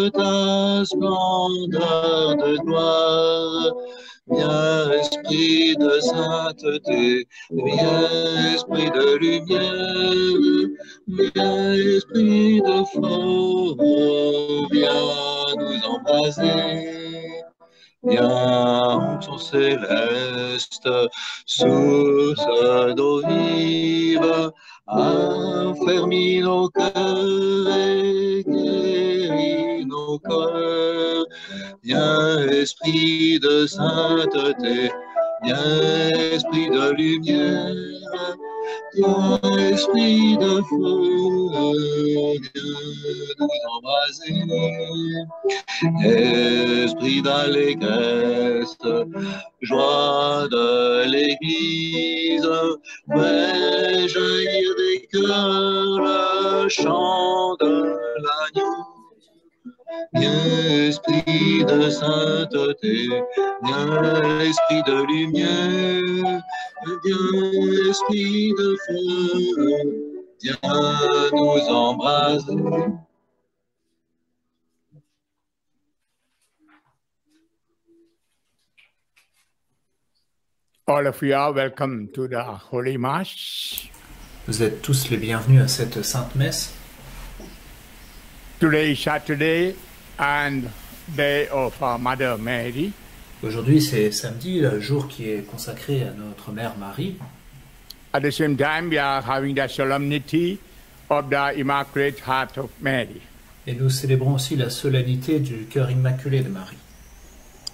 de ta splendeur de gloire. Viens, esprit de sainteté, viens, esprit de lumière, viens, esprit de feu, viens nous embraser. Viens, son céleste, source d'eau vive, affermis nos cœurs et guéris nos cœurs. Viens, esprit de sainteté, viens, esprit de lumière, viens, esprit de feu, viens nous embraser. Esprit d'allégresse, joie de l'Église, fais jaillir des cœurs le chant de l'agneau. Viens, esprit de sainteté, viens, esprit de lumière, viens, esprit de feu, viens nous embraser. All of you are welcome to the Holy Mass. Vous êtes tous les bienvenus à cette Sainte Messe. Today is Saturday and day of our Mother Mary. Aujourd'hui c'est samedi, le jour qui est consacré à notre Mère Marie. At the same time we are having the solemnity of the Immaculate Heart of Mary. Et nous célébrons aussi la solennité du cœur immaculé de Marie.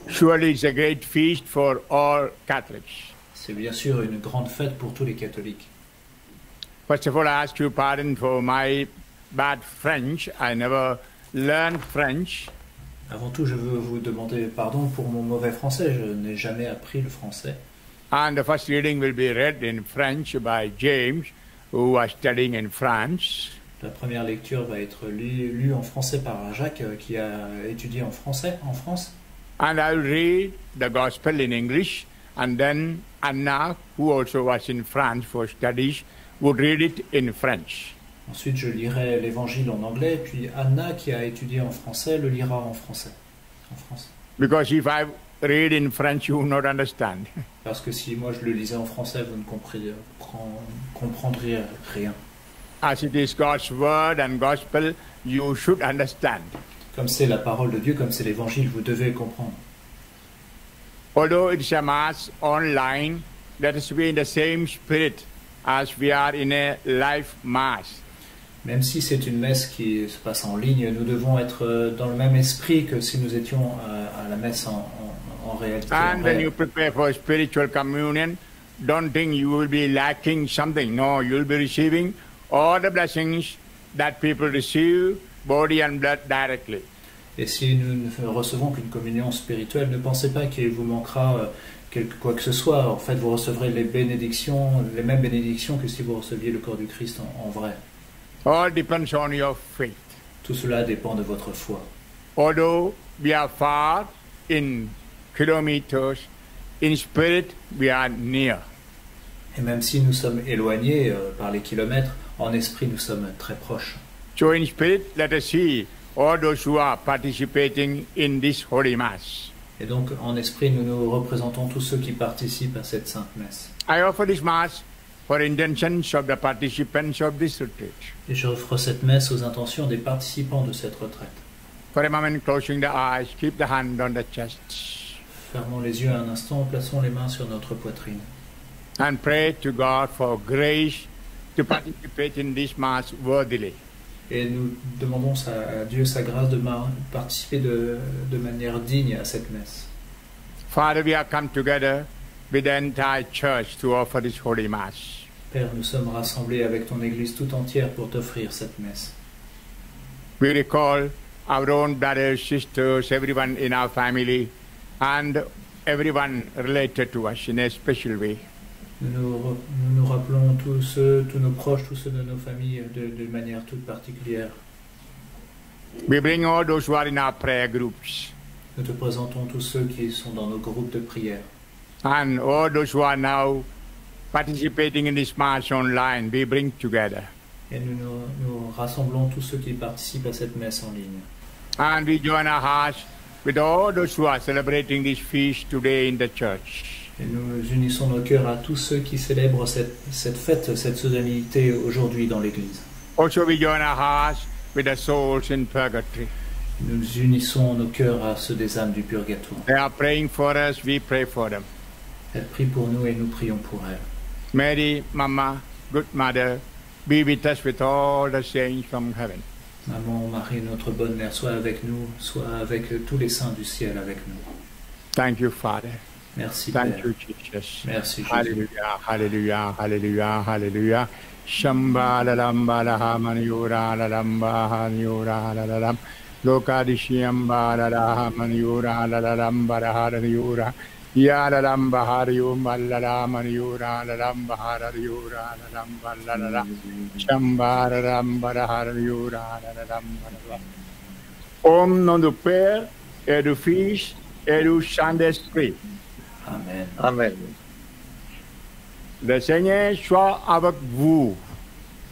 Surely it's a great feast for all Catholics. C'est bien sûr une grande fête pour tous les catholiques. First of all, I ask your pardon for my bad French. I never learned French. Avant tout, je veux vous demander pardon pour mon mauvais français. Je n'ai jamais appris le français. And the first reading will be read in French by James, who was studying in France. La première lecture va être lue en français par Jacques, qui a étudié en français en France. And I will read the Gospel in English, and then Anna, who also was in France for studies, would read it in French. Ensuite, je lirai l'Évangile en anglais, puis Anna, qui a étudié en français, le lira en français. En France. Because if I read in French, you will not understand. Parce que si moi je le lisais en français, vous ne comprendriez rien. As it is God's word and gospel, you should understand. Comme c'est la parole de Dieu, comme c'est l'Évangile, vous devez comprendre. Although it's a mass online, let us be in the same spirit as we are in a live mass. Même si c'est une messe qui se passe en ligne, nous devons être dans le même esprit que si nous étions à la messe en réalité. And when you prepare for spiritual communion, don't think you will be lacking something. No, you will be receiving all the blessings that people receive, body and blood, directly. Et si nous ne recevons qu'une communion spirituelle, ne pensez pas qu'il vous manquera quoi que ce soit. En fait, vous recevrez les bénédictions, les mêmes bénédictions que si vous receviez le corps du Christ en vrai. All depends on your faith. Tout cela dépend de votre foi. Although we are far in kilometers, in spirit we are near. Et même si nous sommes éloignés par les kilomètres, en esprit nous sommes très proches. So in spirit, let us see all those who are participating in this Holy Mass. Et donc en esprit, nous représentons tous ceux qui participent à cette Sainte Messe. I offer this Mass for intentions of the participants of this retreat. Et je offre cette messe aux intentions des participants de cette retraite. For a moment, closing the eyes, keep the hand on the chest. Fermons les yeux un instant, plaçons les mains sur notre poitrine. And pray to God for grace to participate in this Mass worthily. Et nous demandons à Dieu sa grâce de participer de manière digne à cette messe. Father, we have come together with the entire church to offer this Holy Mass. Père, nous sommes rassemblés avec ton Église tout entière pour t'offrir cette messe. We recall our own brothers, sisters, everyone in our family, and everyone related to us in a special way. Nous rappelons tous nos proches, tous ceux de nos familles de manière toute particulière. We bring all those who are in our prayer groups. Nous te présentons tous ceux qui sont dans nos groupes de prière. And all those who are now participating in this Mass online, we bring together. Et nous rassemblons tous ceux qui participent à cette messe en ligne. And we join our hearts with all those who are celebrating this feast today in the church. Et nous unissons nos cœurs à tous ceux qui célèbrent cette fête, cette solennité aujourd'hui dans l'Église. Also we join our hearts with the souls in purgatory. Nous unissons nos cœurs à ceux des âmes du purgatoire. They are praying for us, we pray for them. Elles prient pour nous et nous prions pour elles. Mary, Mama, good mother, be with us with all the saints from heaven. Maman Marie, notre bonne mère, soit avec nous, soit avec tous les saints du ciel avec nous. Thank you, Father. Merci, Thank Père. you, Jesus. Merci, Jésus. Hallelujah, hallelujah, hallelujah, hallelujah. Shamba la lamba la hamaniura la lamba haniura la lam. Lokadishiamba la hamaniura la lamba haniura. Ya la lamba harium la lamaniura la lamba hariura la lamba la la. Shamba la lamba hariura la lamba. Au nom du Père et du Fils et du Saint-Esprit. Amen. Amen. Le Seigneur soit avec vous.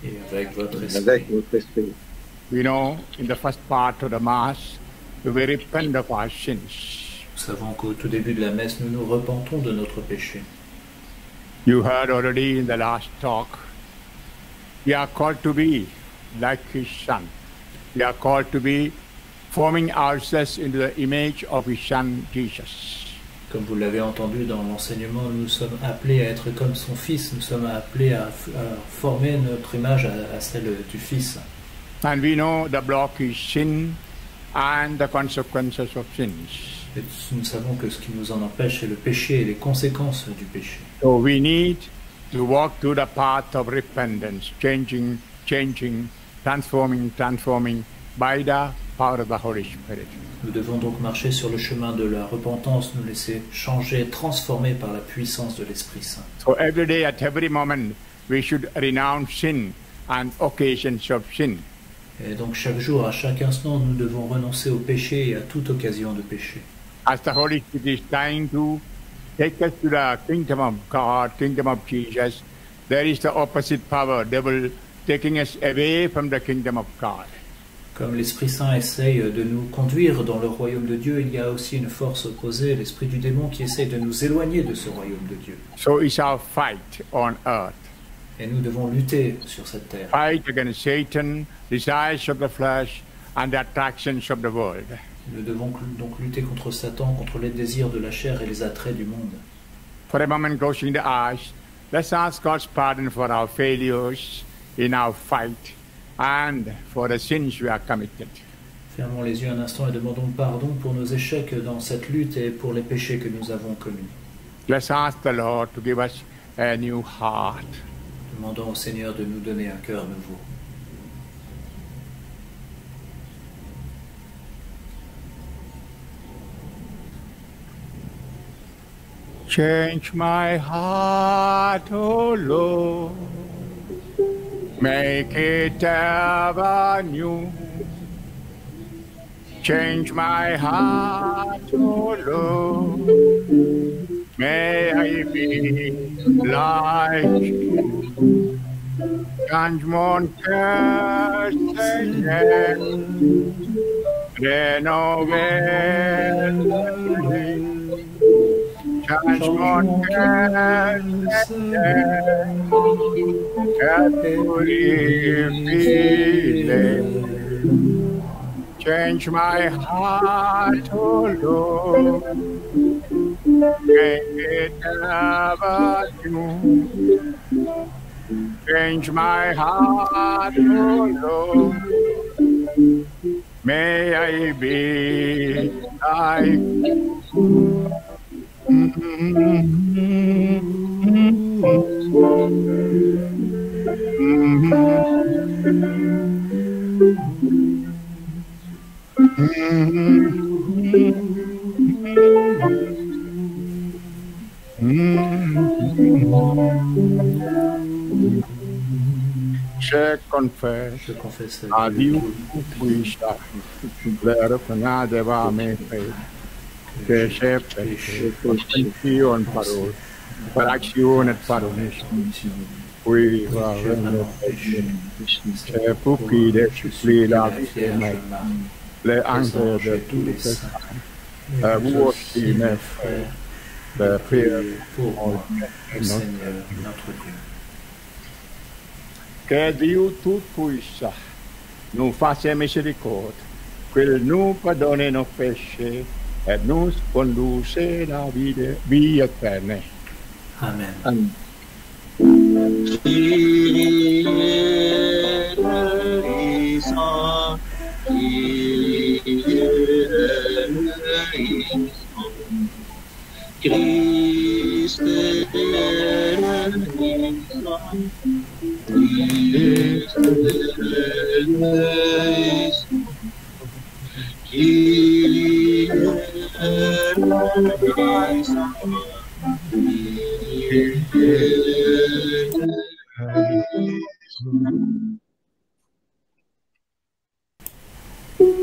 Et avec votre esprit. Avec votre esprit. You know, in the first part of the Mass, we repent of our sins. Nous savons qu'au tout début de la messe, nous nous repentons de notre péché. You heard already in the last talk, we are called to be like His Son. We are called to be forming ourselves into the image of His Son, Jesus. Comme vous l'avez entendu dans l'enseignement, nous sommes appelés à être comme son Fils. Nous sommes appelés à former notre image à celle du Fils. And we know the block is sin and the consequences of sins. Et nous savons que ce qui nous en empêche, c'est le péché et les conséquences du péché. So we need to walk through the path of repentance, changing, transforming by the power of the Holy Spirit. Nous devons donc marcher sur le chemin de la repentance, nous laisser changer, transformer par la puissance de l'Esprit Saint. So every day, at every moment, we should renounce sin and occasions of sin. Et donc chaque jour, à chaque instant, nous devons renoncer au péché et à toute occasion de péché. As the Holy Spirit is trying to take us to the kingdom of God, kingdom of Jesus, there is the opposite power, devil taking us away from the kingdom of God. Comme l'Esprit Saint essaye de nous conduire dans le royaume de Dieu, il y a aussi une force opposée, l'esprit du démon, qui essaye de nous éloigner de ce royaume de Dieu. So it's our fight on earth. Et nous devons lutter sur cette terre. Fight against Satan, desires of the flesh, and the attractions of the world. Nous devons donc lutter contre Satan, contre les désirs de la chair et les attraits du monde. For a moment, closing the eyes, let's ask God's pardon for our failures in our fight and for the sins we are committed. Fermons les yeux un instant et demandons pardon pour nos échecs dans cette lutte et pour les péchés que nous avons commis. Let's ask the Lord to give us a new heart. Demandons au Seigneur de nous donner un cœur nouveau. Change my heart, O Lord, make it ever new. Change my heart, O Lord, may I be like you. Change mon cœur, Seigneur, rénover. Change mon cœur, change my heart, O Lord, make it ever new. Change my heart, O Lord, may I be like you. Je confesse à Dieu puissant, le reconnaître devant mes frères, que j'ai péché par pensée en parole, par action et par omission. Oui, j'ai péché. J'ai pour qui de supplier la vie de ma vie. les anges anges de et tous les tous les saints, saints, vous vous aussi, aussi, mes mes frères, frères, priez pour mon moi, Dieu, le notre Seigneur, notre Dieu. Que Dieu Tout-Puissant nous fasse miséricorde, qu'il nous pardonne nos péchés et nous conduise la vie éternelle. Amen. Amen. Kyrie eleison, Kyrie eleison, Christe eleison, Christe eleison, Kyrie eleison.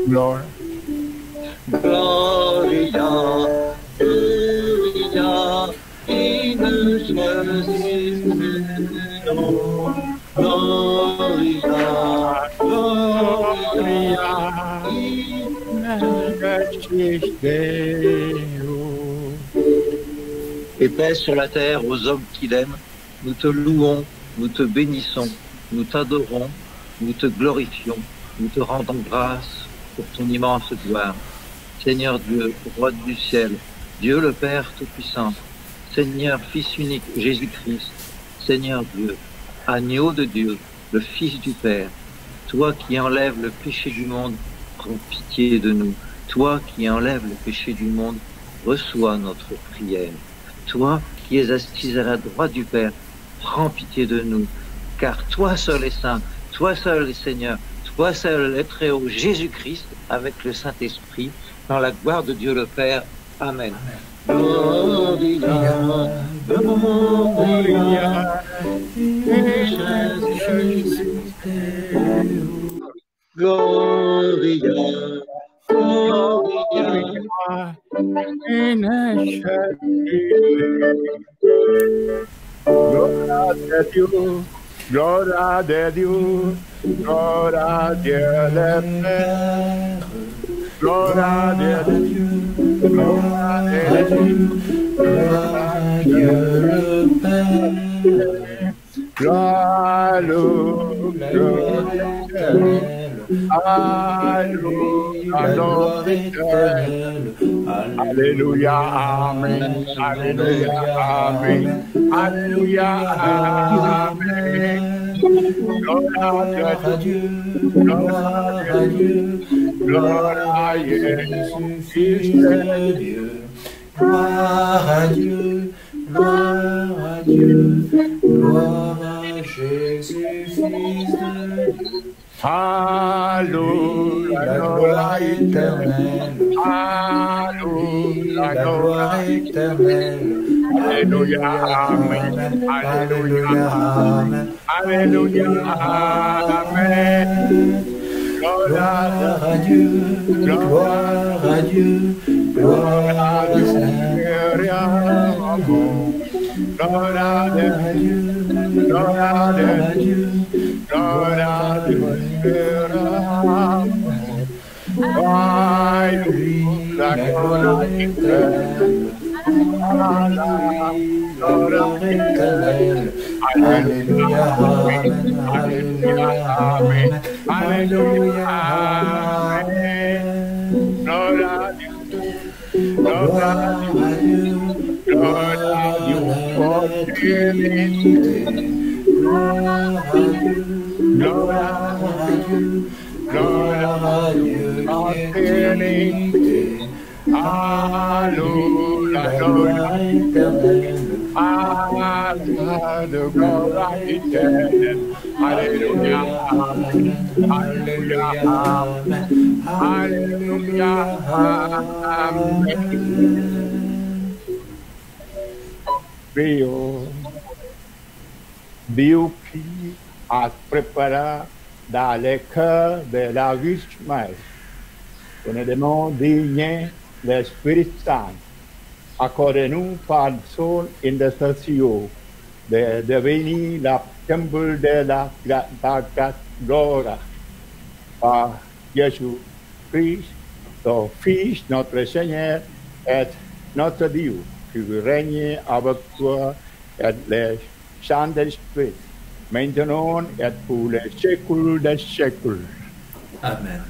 Gloire. Gloria, Gloria, in excelsis Deo. Gloria, Gloria, in excelsis Deo. Et paix sur la terre aux hommes qui l'aiment, nous te louons, nous te bénissons, nous t'adorons, nous te glorifions, nous te rendons grâce pour ton immense gloire. Seigneur Dieu, roi du ciel, Dieu le Père Tout-Puissant, Seigneur Fils unique Jésus-Christ, Seigneur Dieu, agneau de Dieu, le Fils du Père, toi qui enlèves le péché du monde, prends pitié de nous. Toi qui enlèves le péché du monde, reçois notre prière. Toi qui es assis à la droite du Père, prends pitié de nous, car toi seul est saint, toi seul est Seigneur, toi seul est très haut Jésus-Christ, avec le Saint-Esprit, dans la gloire de Dieu le Père. Amen. Gloria, Gloria, Gloria, Gloria, In Gloria de Dieu, gloria de Dieu, gloria de le Père, gloria de Dieu, gloria de Dieu, gloria de le Père, gloire, Alléluia, Amen, Alléluia, Amen, Alléluia, Amen. Gloire à Dieu, gloire à Dieu, gloire à Jésus, Fils de Dieu. Gloire à Dieu, gloire à Dieu, gloire à Jésus, Fils de Dieu. Alléluia, la gloire éternelle. Alléluia, la gloire éternelle. Alléluia, Amen. Alléluia, Amen. Alléluia, Amen. Gloire à Dieu, gloire à Dieu, gloire à Dieu. Gloire à Dieu, gloire à Dieu, gloire à Dieu. La gloire éternelle. Alléluia, Amen. Alléluia, Amen. Alléluia, Amen. Gloire à Dieu, gloire à Dieu, gloire à Dieu pour l'éternité. Gloire à Dieu, gloire à Dieu, gloire à Dieu pour l'éternité. Alléluia, la gloire éternelle. Alléluia, de gloire éternelle. Alléluia, Amen. Alléluia, Amen. Alléluia, Amen. Dieu qui a préparé dans le cœur de la Vierge Marie, nous dignes l'Esprit Saint, accordez-nous par son intercession de devenir la temple de la gloire par Jésus Jésus-Christ, ton Fils, notre Seigneur, et notre Dieu, qui veut régner avec toi et les Saint-Esprit, maintenant et pour les siècles des siècles. Amen.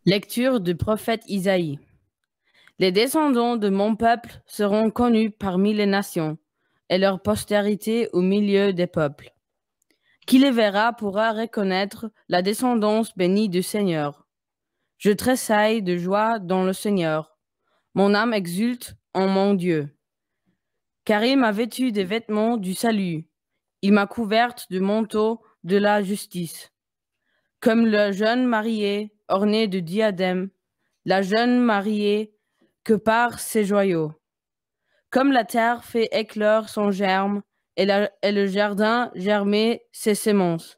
Lecture du prophète Isaïe. Les descendants de mon peuple seront connus parmi les nations, et leur postérité au milieu des peuples. Qui les verra pourra reconnaître la descendance bénie du Seigneur. Je tressaille de joie dans le Seigneur. Mon âme exulte en mon Dieu. Car il m'a vêtue des vêtements du salut. Il m'a couverte du manteau de la justice. Comme le jeune marié orné de diadèmes, la jeune mariée que par ses joyaux. Comme la terre fait éclore son germe et le jardin germer ses semences,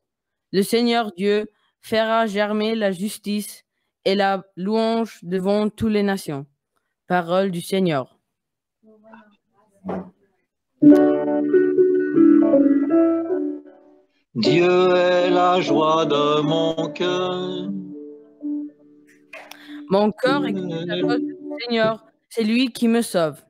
le Seigneur Dieu fera germer la justice et la louange devant toutes les nations. Parole du Seigneur. Dieu est la joie de mon cœur. Mon cœur exulte à cause du Seigneur, c'est lui qui me sauve.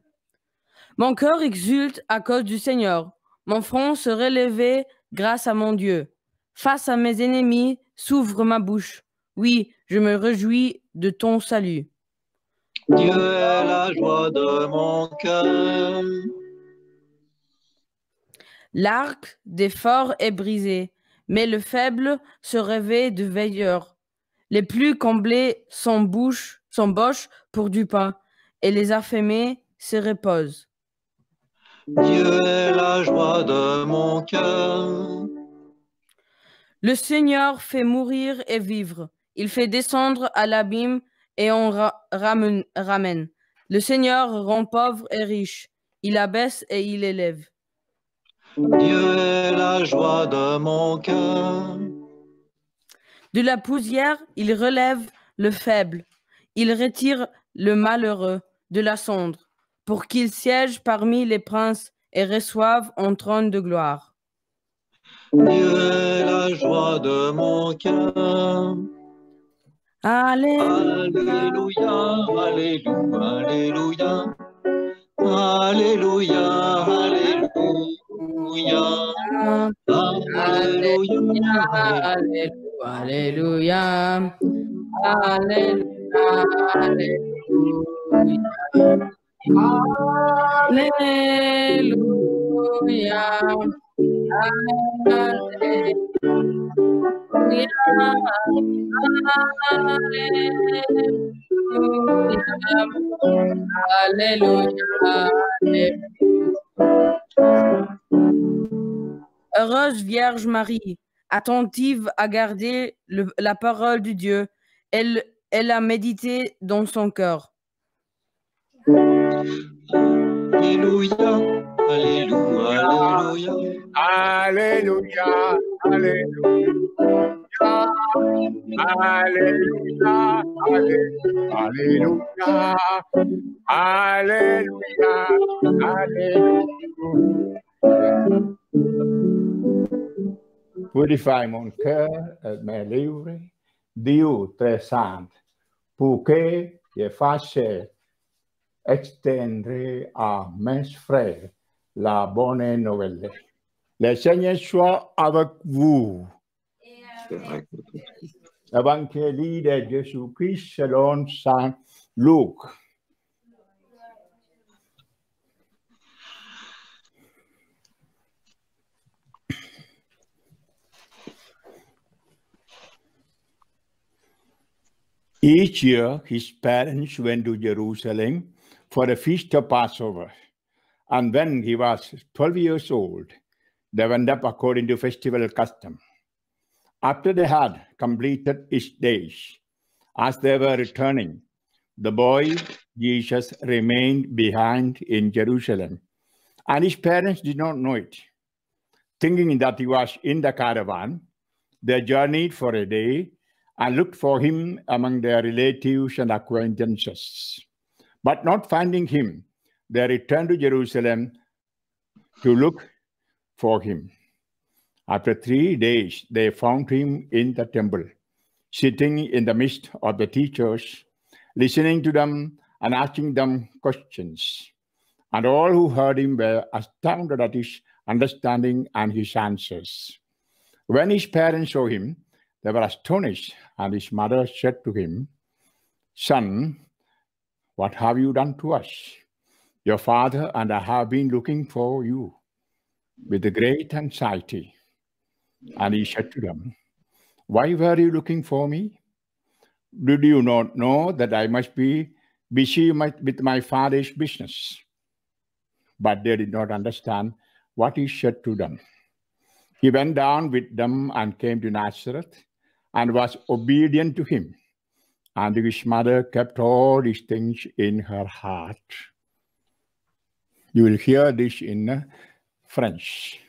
Mon cœur exulte à cause du Seigneur. Mon front se relevait grâce à mon Dieu. Face à mes ennemis, s'ouvre ma bouche. Oui, je me réjouis de ton salut. Dieu est la joie de mon cœur. L'arc des forts est brisé, mais le faible se réveille de veilleur. Les plus comblés s'embauchent pour du pain, et les affamés se reposent. Dieu est la joie de mon cœur. Le Seigneur fait mourir et vivre. Il fait descendre à l'abîme et on ramène. Le Seigneur rend pauvre et riche. Il abaisse et il élève. Dieu est la joie de mon cœur. De la poussière, il relève le faible. Il retire le malheureux de la cendre pour qu'il siège parmi les princes et reçoive un trône de gloire. Dieu est la joie de mon cœur. Alléluia. Alléluia, Alléluia. Alléluia, Alléluia, Alléluia. Alléluia. Alléluia. Heureuse Vierge Marie, attentive à garder la parole de Dieu, elle a médité dans son cœur. Alléluia, Alléluia, Alléluia, Alléluia, Alléluia, Alléluia, Alléluia, Alléluia. Purifie mon cœur et me livre, Dieu très saint, pour que je fasse extendre à mes frères la bonne nouvelle. Le Seigneur soit avec vous. Évangile de Jésus-Christ selon Saint Luc. Each year, his parents went to Jerusalem for the feast of Passover. And when he was 12 years old, they went up according to festival custom. After they had completed his days, as they were returning, the boy Jesus remained behind in Jerusalem, and his parents did not know it. Thinking that he was in the caravan, they journeyed for a day and looked for him among their relatives and acquaintances. But not finding him, they returned to Jerusalem to look for him. After 3 days, they found him in the temple, sitting in the midst of the teachers, listening to them and asking them questions. And all who heard him were astounded at his understanding and his answers. When his parents saw him, they were astonished, and his mother said to him, "Son, what have you done to us? Your father and I have been looking for you with great anxiety." And he said to them, "Why were you looking for me? Did you not know that I must be busy with my father's business?" But they did not understand what he said to them. He went down with them and came to Nazareth and was obedient to him. And his mother kept all these things in her heart. You will hear this in French.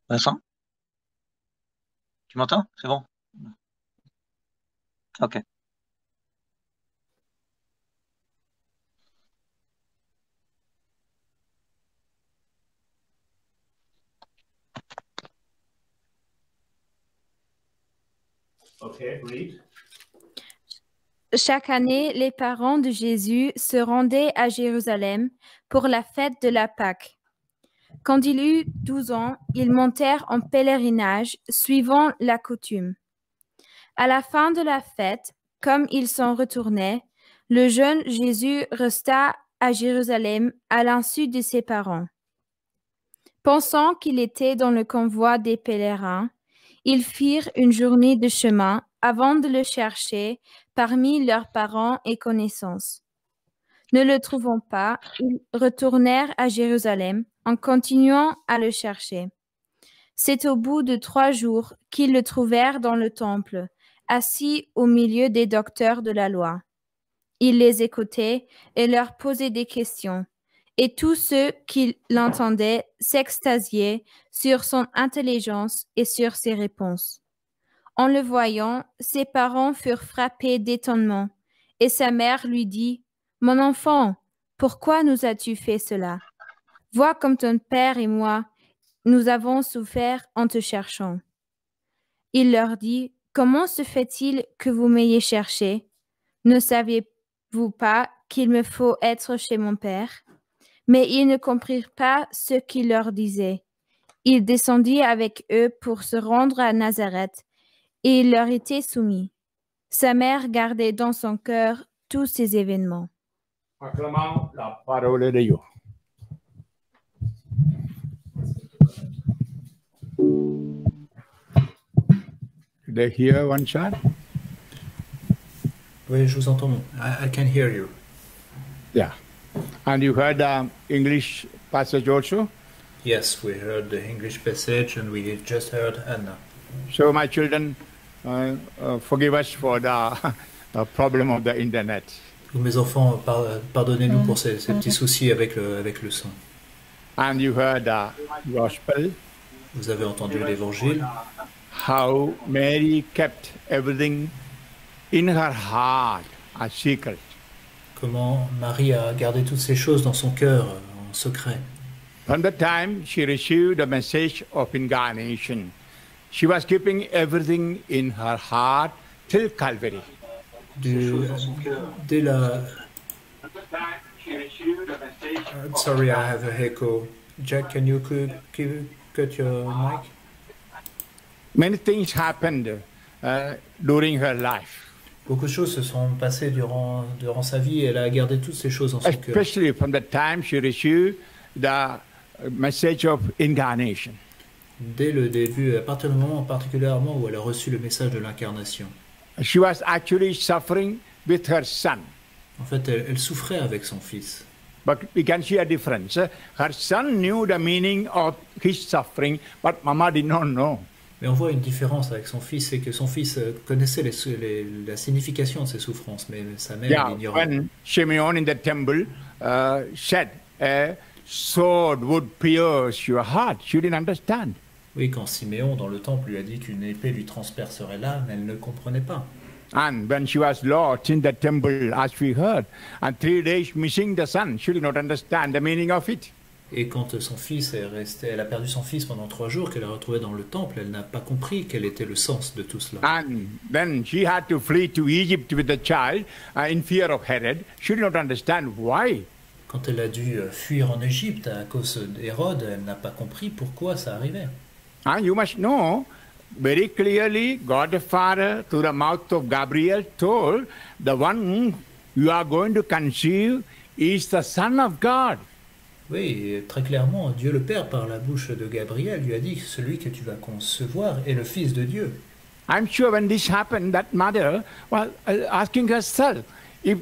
Vincent? Tu m'entends? C'est bon? Ok. Okay, read. Chaque année, les parents de Jésus se rendaient à Jérusalem pour la fête de la Pâque. Quand il eut 12 ans, ils montèrent en pèlerinage, suivant la coutume. À la fin de la fête, comme ils s'en retournaient, le jeune Jésus resta à Jérusalem à l'insu de ses parents. Pensant qu'il était dans le convoi des pèlerins, ils firent une journée de chemin avant de le chercher parmi leurs parents et connaissances. Ne le trouvant pas, ils retournèrent à Jérusalem en continuant à le chercher. C'est au bout de 3 jours qu'ils le trouvèrent dans le temple, assis au milieu des docteurs de la loi. Il les écoutait et leur posait des questions, et tous ceux qui l'entendaient s'extasiaient sur son intelligence et sur ses réponses. En le voyant, ses parents furent frappés d'étonnement, et sa mère lui dit, « Mon enfant, pourquoi nous as-tu fait cela? Vois comme ton père et moi, nous avons souffert en te cherchant. » Il leur dit, « Comment se fait-il que vous m'ayez cherché? Ne saviez-vous pas qu'il me faut être chez mon père? » Mais ils ne comprirent pas ce qu'il leur disait. Il descendit avec eux pour se rendre à Nazareth, et il leur était soumis. Sa mère gardait dans son cœur tous ces événements. Acclamons la parole de Dieu. Did I hear one shot? Oui, je vous entends. I can hear you. Yeah. And you heard the English passage also? Yes, we heard the English passage and we just heard Anna. So my children, forgive us for the problem of the internet. Mes enfants, pardonnez-nous pour ces petits soucis avec le son. And you heard the gospel. Vous avez entendu l'évangile. How Mary kept everything in her heart, a secret. Comment Marie a gardé toutes ces choses dans son cœur, en secret. From the time she received the message of incarnation, she was keeping everything in her heart till Calvary. Dès la... sorry, I have a echo. Jack, can you cut your mic? Many things happened during her life. Beaucoup de choses se sont passées durant sa vie et elle a gardé toutes ces choses en son cœur. Especially from the time she received the message of incarnation. Dès le début, à partir du moment particulièrement où elle a reçu le message de l'incarnation. She was actually suffering with her son. En fait, elle souffrait avec son fils. But we can see a difference. Her son knew the meaning of his suffering, but Mama did not know. Mais on voit une différence avec son fils, c'est que son fils connaissait la signification de ses souffrances, mais sa mère l'ignorait. When Simeon in the temple said, a sword would pierce your heart, she didn't understand. Oui, quand Siméon dans le temple lui a dit qu'une épée lui transpercerait l'âme, elle ne comprenait pas. And when she was lost in the temple, as we heard, and 3 days missing the son, she did not understand the meaning of it. Et quand son fils est resté, elle a perdu son fils pendant 3 jours, qu'elle a retrouvé dans le temple, elle n'a pas compris quel était le sens de tout cela. And then she had to flee to Egypt with the child in fear of Herod. She did not understand why. Quand elle a dû fuir en Égypte à cause d'Hérode, elle n'a pas compris pourquoi ça arrivait. And you must know, very clearly, God the Father, through the mouth of Gabriel, told the one you are going to conceive is the Son of God. Oui, très clairement, Dieu le Père, par la bouche de Gabriel, lui a dit que celui que tu vas concevoir est le Fils de Dieu. I'm sure when this happened, that mother was asking herself, if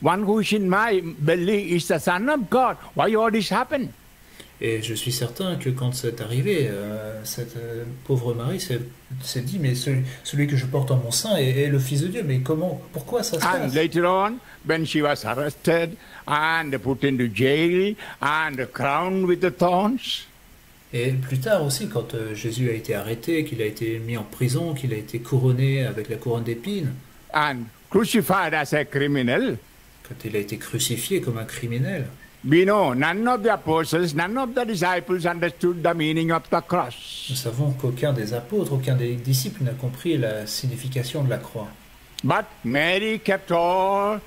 one who is in my belly is the Son of God, why all this happened? Et je suis certain que quand c'est arrivé, cette pauvre Marie s'est dit, mais celui que je porte en mon sein est le Fils de Dieu, mais pourquoi ça se passe? And later on, when she was arrested and put into jail and crowned with the thorns. Et plus tard aussi, quand Jésus a été arrêté, qu'il a été mis en prison, qu'il a été couronné avec la couronne d'épines. And crucified as a criminal. Quand il a été crucifié comme un criminel. We know none of the apostles, none of the disciples understood the meaning of the cross. Nous savons qu'aucun des apôtres, aucun des disciples n'a compris la signification de la croix. But Mary kept all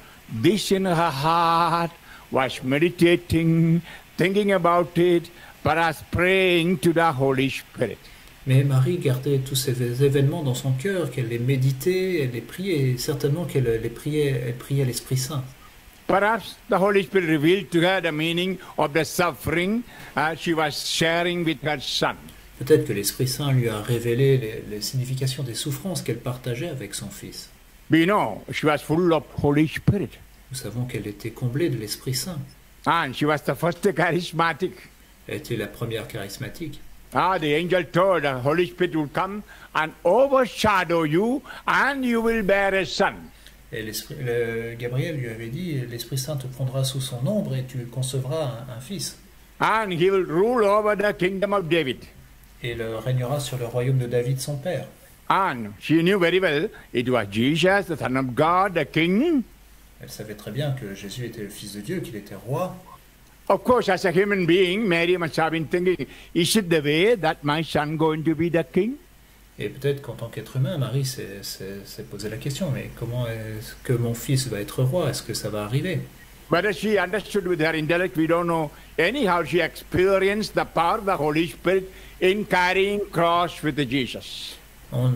this in her heart, was meditating, thinking about it, perhaps praying to the Holy Spirit. Mais Marie gardait tous ces événements dans son cœur, qu'elle les méditait, elle les priait, et certainement elle priait l'Esprit Saint. Perhaps the Holy Spirit revealed to her the meaning of the suffering she was sharing with her son. Peut-être que l'Esprit Saint lui a révélé les significations des souffrances qu'elle partageait avec son fils. We know she was full of Holy Spirit. Nous savons qu'elle était comblée de l'Esprit Saint. And she was the first charismatic. Elle était la première charismatique. The angel told the Holy Spirit would come and overshadow you, and you will bear a son. Et Gabriel lui avait dit, l'Esprit Saint te prendra sous son ombre et tu concevras un fils. And he will rule over the kingdom of David. Et il régnera sur le royaume de David, son père. And she knew very well it was Jesus, the Son of God, the King. Elle savait très bien que Jésus était le Fils de Dieu, qu'il était roi. Of course, as a human being, Mary must have been thinking, is it the way that my son going to be the king? Et peut-être qu'en tant qu'être humain, Marie s'est posé la question, mais comment est-ce que mon fils va être roi? Est-ce que ça va arriver? Whether she understood with her intellect, we don't know. Anyhow, she experienced the power of the Holy Spirit in carrying cross with Jesus.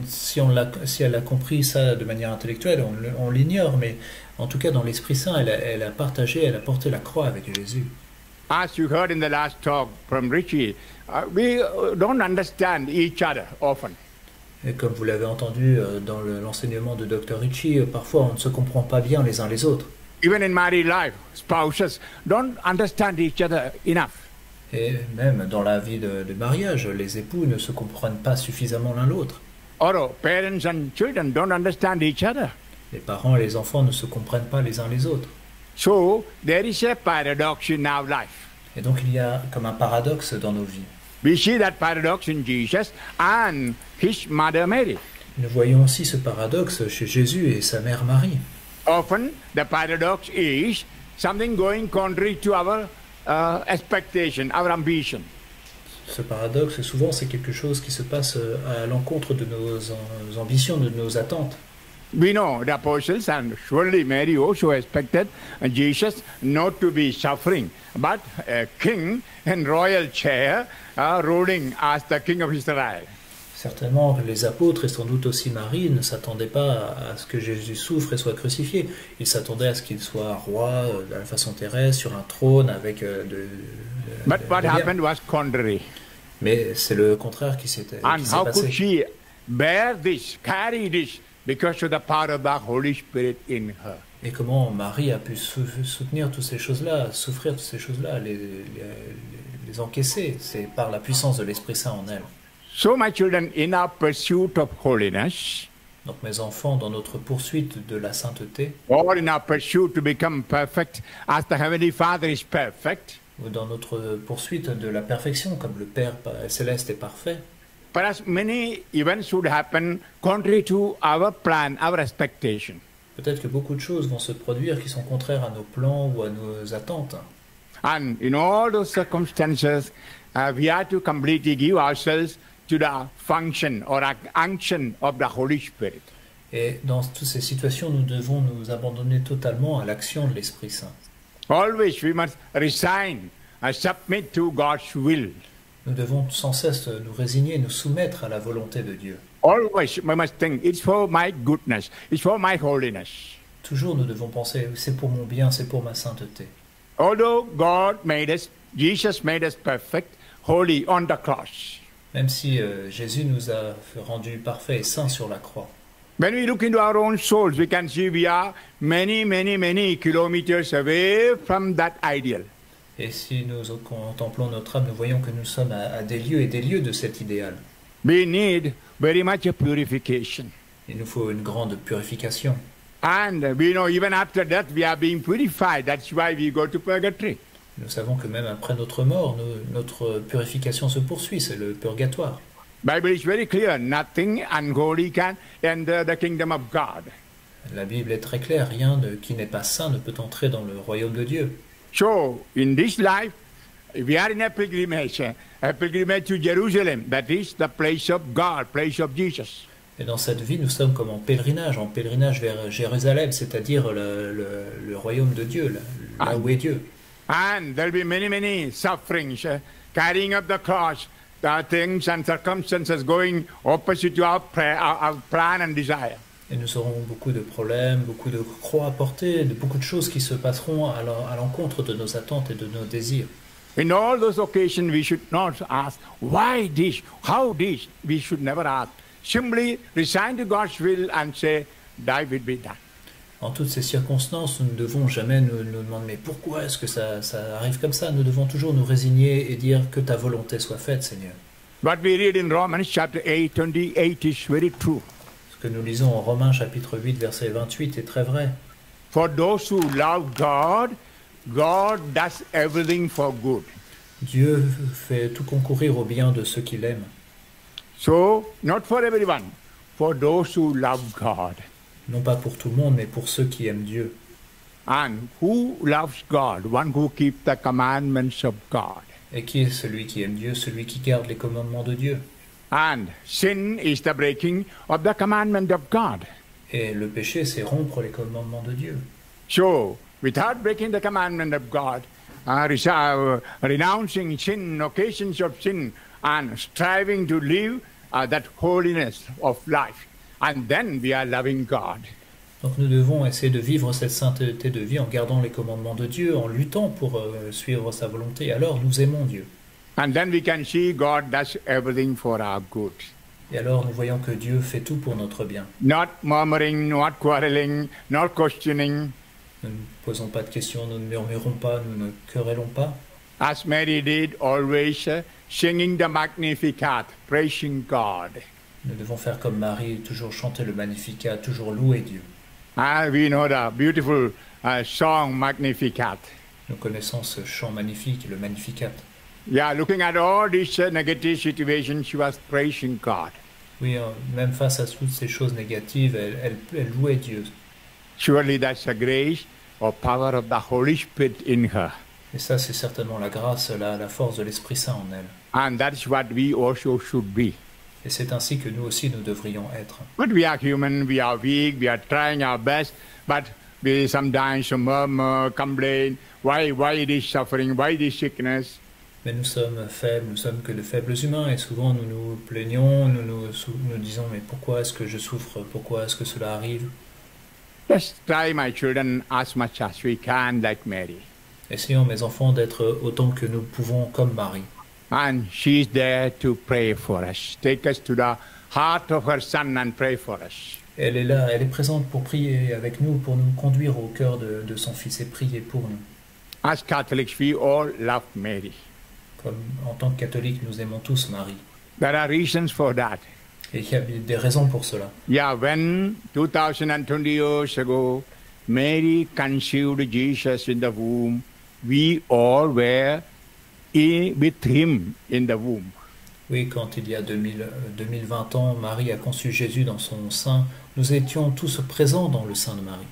Si elle a compris ça de manière intellectuelle, on l'ignore, mais en tout cas, dans l'Esprit Saint, elle a partagé, elle a porté la croix avec Jésus. As you heard in the last talk from Richie, we don't understand each other often. Et comme vous l'avez entendu dans l'enseignement de Dr. Richie, parfois on ne se comprend pas bien les uns les autres. Even in married life, spouses don't understand each other enough. Et même dans la vie de mariage, les époux ne se comprennent pas suffisamment l'un l'autre. Or parents and children don't understand each other. Les parents et les enfants ne se comprennent pas les uns les autres. So there is a paradox in our life. Et donc il y a comme un paradoxe dans nos vies. We see that paradox in Jesus and his mother Mary. Nous voyons aussi ce paradoxe chez Jésus et sa mère Marie. Often the paradox is something going contrary to our expectation, our ambition. Ce paradoxe, souvent, c'est quelque chose qui se passe à l'encontre de nos ambitions, de nos attentes. We know the apostles and surely Mary also expected Jesus not to be suffering, but a king in royal chair ruling as the king of Israel. Certainement, les apôtres et sans doute aussi Marie ne s'attendaient pas à ce que Jésus souffre et soit crucifié. Ils s'attendaient à ce qu'il soit roi de la façon terrestre, sur un trône avec But what happened was contrary. Mais c'est le contraire qui s'est passé. And how could she bear this, carry this, because of the power of the Holy Spirit in her? Et comment Marie a pu soutenir toutes ces choses-là, souffrir toutes ces choses-là, les encaisser? C'est par la puissance de l'Esprit Saint en elle. So, my children, in our pursuit of holiness, donc mes enfants, dans notre poursuite de la sainteté, or in our pursuit to become perfect as the Heavenly Father is perfect, ou dans notre poursuite de la perfection, comme le Père céleste est parfait, perhaps many events would happen contrary to our plan, our expectation. Peut-être que beaucoup de choses vont se produire qui sont contraires à nos plans ou à nos attentes. And in all those circumstances, we have to completely give ourselves to the function or action of the Holy Spirit. Et dans toutes ces situations, nous devons nous abandonner totalement à l'action de l'Esprit Saint. Always we must resign and submit to God's will. Nous devons sans cesse nous résigner, nous soumettre à la volonté de Dieu. Always we must think, it's for my goodness, it's for my holiness. Toujours nous devons penser, c'est pour mon bien, c'est pour ma sainteté. Although God made us, Jesus made us perfect, holy on the cross. Même si Jésus nous a rendus parfaits et saints sur la croix. When we look into our own souls, we can see we are many kilometers away from that ideal. Et si nous contemplons notre âme, nous voyons que nous sommes à des lieux et des lieux de cet idéal. We need very much a purification. Il nous faut une grande purification. And we know even after death we are being purified. That's why we go to purgatory. Nous savons que même après notre mort, notre purification se poursuit, c'est le purgatoire. Bible is very clear. Nothing unholy can enter the kingdom of God. La Bible est très claire. Rien qui n'est pas saint ne peut entrer dans le royaume de Dieu. So, in this life, we are in a pilgrimage to Jerusalem. That is the place of God, place of Jesus. Et dans cette vie, nous sommes comme en pèlerinage vers Jérusalem, c'est-à-dire le royaume de Dieu, là où est Dieu. And there will be many sufferings, carrying up the cross, the things and circumstances going opposite to our plan and desire. Et nous aurons beaucoup de problèmes, beaucoup de croix à porter, beaucoup de choses qui se passeront à l'encontre de nos attentes et de nos désirs. In all those occasions, we should not ask, why this, how this? We should never ask. Simply resign to God's will and say, thy will be done. En toutes ces circonstances, nous ne devons jamais nous demander mais pourquoi est-ce que ça arrive comme ça. Nous devons toujours nous résigner et dire que ta volonté soit faite, Seigneur. What we read in Romans chapter 8, 28 is very true. Ce que nous lisons en Romains chapitre 8, verset 28 est très vrai. For those who love God, God does everything for good. Dieu fait tout concourir au bien de ceux qui l'aiment. So, not for everyone, for those who love God. Non pas pour tout le monde, mais pour ceux qui aiment Dieu. And who loves God? One who keeps the commandments of God. Et qui est celui qui aime Dieu? Celui qui garde les commandements de Dieu. And sin is the breaking of the commandment of God. Et le péché, c'est rompre les commandements de Dieu. So, without breaking the commandment of God, renouncing sin, occasions of sin, and striving to live that holiness of life, and then we are loving God. Donc nous devons essayer de vivre cette sainteté de vie en gardant les commandements de Dieu, en luttant pour suivre sa volonté. Alors nous aimons Dieu. And then we can see God does everything for our good. Et alors nous voyons que Dieu fait tout pour notre bien. Not murmuring, not quarreling, not questioning. Nous ne posons pas de questions, nous ne murmurons pas, nous ne querellons pas. As Mary did always, singing the Magnificat, praising God. Nous devons faire comme Marie, toujours chanter le Magnificat, toujours louer Dieu. We know the beautiful song Magnificat. Nous connaissons ce chant magnifique, le Magnificat. Yeah, looking at all these negative situations, she was praising God. Oui, même face à toutes ces choses négatives, elle louait Dieu. Surely that's a grace or power of the Holy Spirit in her. Et ça, c'est certainement la grâce, la force de l'Esprit Saint en elle. And that's what we also should be. Et c'est ainsi que nous aussi, nous devrions être. But we are human, we are weak, we are trying our best, but we sometimes murmur, complain, why this suffering, why this sickness. Mais nous sommes faibles, nous sommes que de faibles humains, et souvent nous nous plaignons, nous disons, mais pourquoi est-ce que je souffre, pourquoi est-ce que cela arrive? Just try, my children, as much as we can, like Mary. Essayons, mes enfants, d'être autant que nous pouvons comme Marie. And she is there to pray for us. Take us to the heart of her son and pray for us. Elle est là, elle est présente pour prier avec nous, pour nous conduire au cœur de son Fils et prier pour nous. As Catholics, we all love Mary. Comme en tant que catholiques, nous aimons tous Marie. There are reasons for that. Et il y a des raisons pour cela. Yeah, when 2020 years ago, Mary conceived Jesus in the womb, we all were with him in the womb. Oui, quand il y a 2020 ans, Marie a conçu Jésus dans son sein, nous étions tous présents dans le sein de Marie.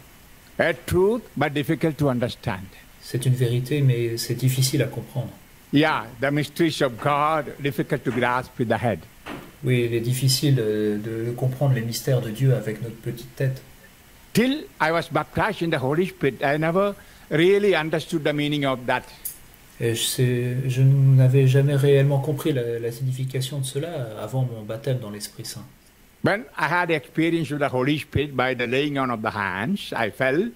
A truth, but difficult to understand. C'est une vérité, mais c'est difficile à comprendre. Yeah, the mysteries of God, difficult to grasp with the head. Oui, il est difficile de comprendre les mystères de Dieu avec notre petite tête. Till I was baptized in the Holy Spirit, I never really understood the meaning of that. Et je n'avais jamais réellement compris la signification de cela avant mon baptême dans l'Esprit Saint. When I had the experience of the Holy Spirit by the laying on of the hands, I felt.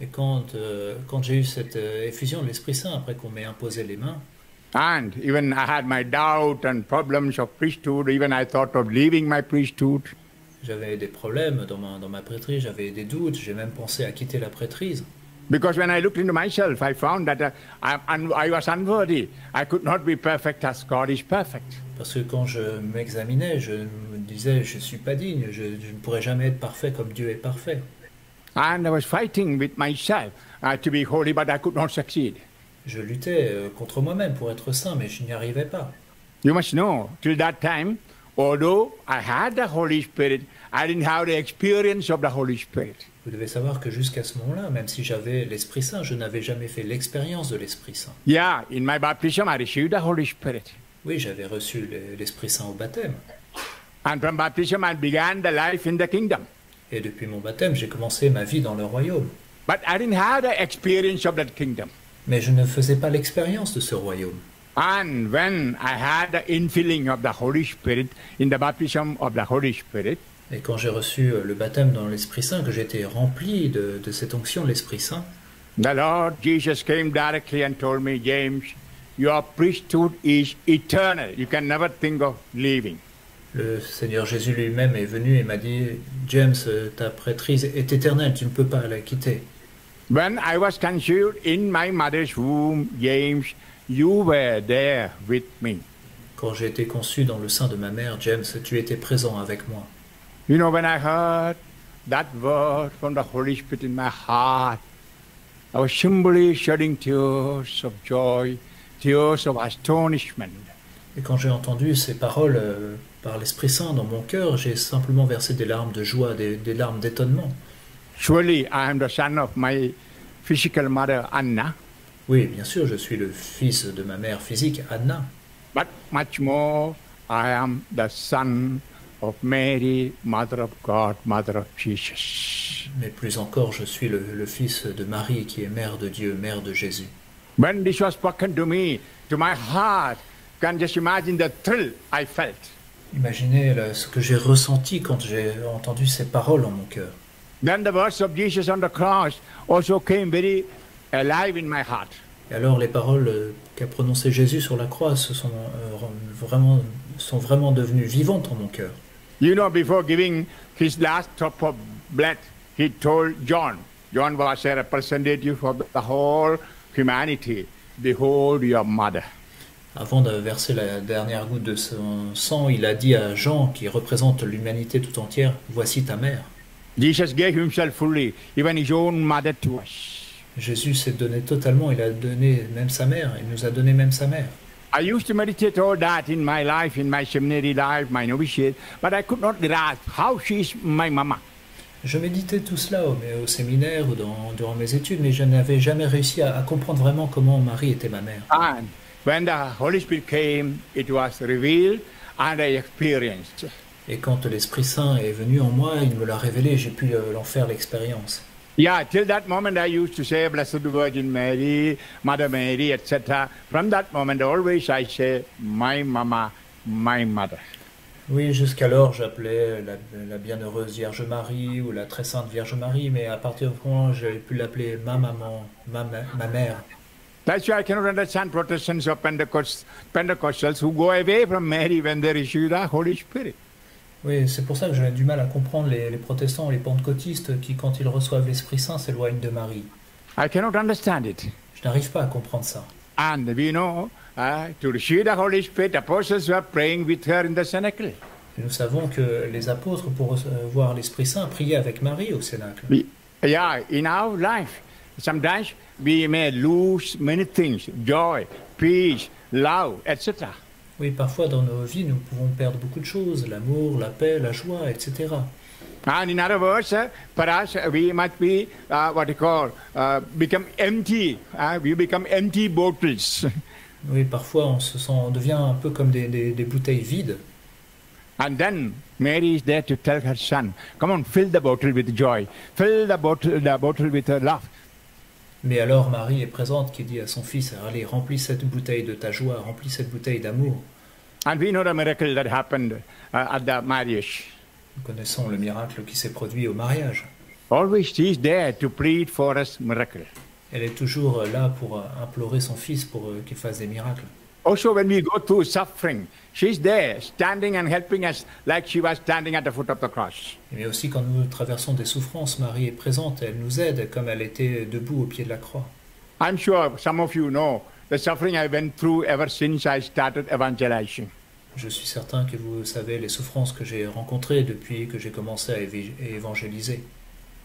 Et quand j'ai eu cette effusion de l'Esprit Saint après qu'on m'ait imposé les mains, and even I had my doubt and problems of priesthood, even I thought of leaving my priesthood. J'avais des problèmes dans ma prêtrise, j'avais des doutes, j'ai même pensé à quitter la prêtrise. Because when I looked into myself, I found that I was unworthy. I could not be perfect as God is perfect. Parce que quand je m'examinais, je me disais, je ne suis pas digne, je ne pourrais jamais être parfait comme Dieu est parfait. And I was fighting with myself to be holy, but I could not succeed. Je luttais contre moi-même pour être saint, mais je n'y arrivais pas. You must know, till that time, although I had the Holy Spirit, I didn't have the experience of the Holy Spirit. Vous devez savoir que jusqu'à ce moment-là, même si j'avais l'Esprit Saint, je n'avais jamais fait l'expérience de l'Esprit Saint. Yeah, in my baptism I received the Holy Spirit. Oui, j'avais reçu l'Esprit Saint au baptême. And from baptism I began the life in the kingdom. Et depuis mon baptême, j'ai commencé ma vie dans le royaume. But I didn't have the experience of that kingdom. Mais je ne faisais pas l'expérience de ce royaume. And when I had the infilling of the Holy Spirit, in the baptism of the Holy Spirit, et quand j'ai reçu le baptême dans l'Esprit Saint, que j'étais rempli de cette onction de l'Esprit Saint, the Lord Jesus came directly and told me, James, your priesthood is eternal. You can never think of leaving. Le Seigneur Jésus lui-même est venu et m'a dit, James, ta prêtrise est éternelle, tu ne peux pas la quitter. When I was conceived in my mother's womb, James, you were there with me. Quand j'ai été conçu dans le sein de ma mère, James, tu étais présent avec moi. You know, when I heard that word from the Holy Spirit in my heart, I was simply shedding tears of joy, tears of astonishment. Et quand j'ai entendu ces paroles par l'Esprit Saint dans mon cœur, j'ai simplement versé des larmes de joie, des larmes d'étonnement. Surely I am the son of my physical mother, Anna, Oui, bien sûr, je suis le fils de ma mère physique, Anna. but much more I am the son of Mary, Mother of God, Mother of Jesus. Mais plus encore, je suis le fils de Marie, qui est mère de Dieu, mère de Jésus. When this was spoken to me, to my heart, can just imagine the thrill I felt. Imaginez ce que j'ai ressenti quand j'ai entendu ces paroles en mon cœur. Then the words of Jesus on the cross also came very alive in my heart. Et alors les paroles qu'a prononcées Jésus sur la croix sont vraiment devenues vivantes en mon cœur. You know, before giving his last drop of blood, he told John. John was a representative of the whole humanity. Behold your mother. Avant de verser la dernière goutte de son sang, il a dit à Jean, qui représente l'humanité tout entière, « Voici ta mère ». Jesus gave himself fully, even his own mother to us. Jésus s'est donné totalement, il a donné même sa mère, il nous a donné même sa mère. I used to meditate all that in my life, in my seminary life, my novitiate, but I could not grasp how she is my mama. Je méditais tout cela au séminaire ou durant mes études, mais je n'avais jamais réussi à comprendre vraiment comment Marie était ma mère. And when the Holy Spirit came, it was revealed and I experienced. Et quand l'Esprit Saint est venu en moi, il me l'a révélé, j'ai pu en faire l'expérience. Yeah, till that moment I used to say Blessed Virgin Mary, Mother Mary, etc. From that moment always I say my mama, my mother. Oui, jusqu'alors j'appelais la bienheureuse Vierge Marie ou la très sainte Vierge Marie, mais à partir de ce moment j'ai pu l'appeler ma maman, ma mère. That's why I cannot understand Protestants or Pentecostals who go away from Mary when they receive the Holy Spirit. Oui, c'est pour ça que j'ai du mal à comprendre les protestants et les pentecôtistes qui, quand ils reçoivent l'Esprit Saint, s'éloignent de Marie. I cannot understand it. Je n'arrive pas à comprendre ça. And we know to receive the Holy Spirit, apostles were praying with her in the cenacle. Et nous savons que les apôtres, pour recevoir l'Esprit Saint, priaient avec Marie au Cénacle. Yeah, in our life, sometimes we may lose many things, joy, peace, love, etc. Oui, parfois dans nos vies, nous pouvons perdre beaucoup de choses, l'amour, la paix, la joie, etc. And in other words, for us, we must be, become empty. We become empty bottles. Oui, parfois on devient un peu comme des bouteilles vides. And then Mary is there to tell her son, come on, fill the bottle with joy. Fill the bottle with love. Mais alors Marie est présente qui dit à son fils, allez, remplis cette bouteille de ta joie, remplis cette bouteille d'amour. And we know the miracle that happened at the marriage. Nous connaissons le miracle qui s'est produit au mariage. Always she is there to plead for us miracle. Elle est toujours là pour implorer son fils pour qu'il fasse des miracles. Also when we go through suffering, she's there standing and helping us like she was standing at the foot of the cross. Mais aussi quand nous traversons des souffrances, Marie est présente, elle nous aide comme elle était debout au pied de la croix. I'm sure some of you know the suffering I went through ever since I started evangelizing. Je suis certain que vous savez les souffrances que j'ai rencontrées depuis que j'ai commencé à évangéliser.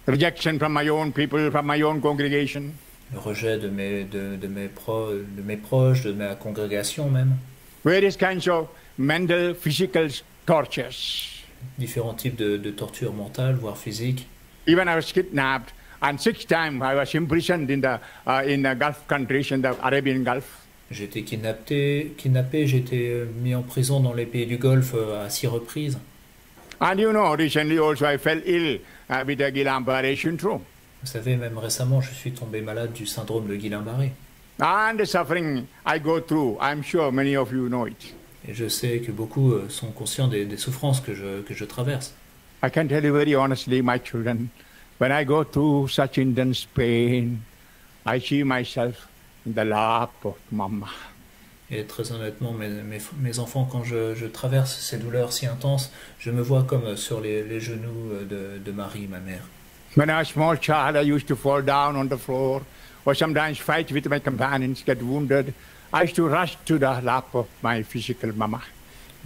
Rejection from my own people, from my own congregation. Le rejet de mes proches, de ma congrégation même. Various kinds of mental, physical tortures. Différents types de tortures mentales, voire physiques. Even I was kidnapped, and 6 times I was imprisoned in the Gulf countries, in the Arabian Gulf. J'ai été kidnappé, j'ai été mis en prison dans les pays du Golfe à 6 reprises. And you know, recently also I fell ill with the Guillain-Barré syndrome. Vous savez, même récemment, je suis tombé malade du syndrome de Guillain-Barré. And the suffering I go through, I'm sure many of you know it. Et je sais que beaucoup sont conscients des souffrances que je traverse. I can tell you very honestly, my children, when I go through such intense pain, I see myself in the lap of Mama. Et très honnêtement, mes enfants, quand je traverse ces douleurs si intenses, je me vois comme sur les genoux de Marie, ma mère. When I was a small child, I used to fall down on the floor, or sometimes fight with my companions, get wounded. I used to rush to the lap of my physical mama.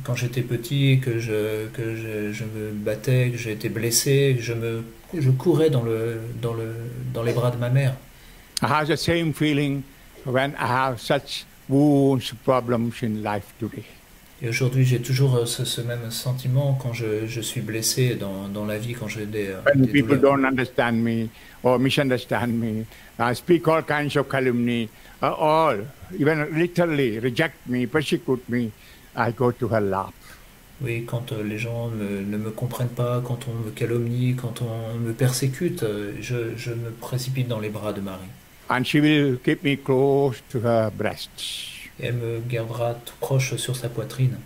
Quand j'étais petit, que je me battais, que j'étais blessé, je courais dans les bras de ma mère. I have the same feeling when I have such wounds, problems in life today. Et aujourd'hui, j'ai toujours ce même sentiment quand je suis blessé dans la vie, quand j'ai des When people douleurs. don't understand me or misunderstand me, speak all kinds of calumny, all, even literally reject me, persecute me, I go to her lap. Oui, quand les gens ne me comprennent pas, quand on me calomnie, quand on me persécute, je me précipite dans les bras de Marie. And she will keep me close to her breasts. Et elle me gardera tout proche sur sa poitrine.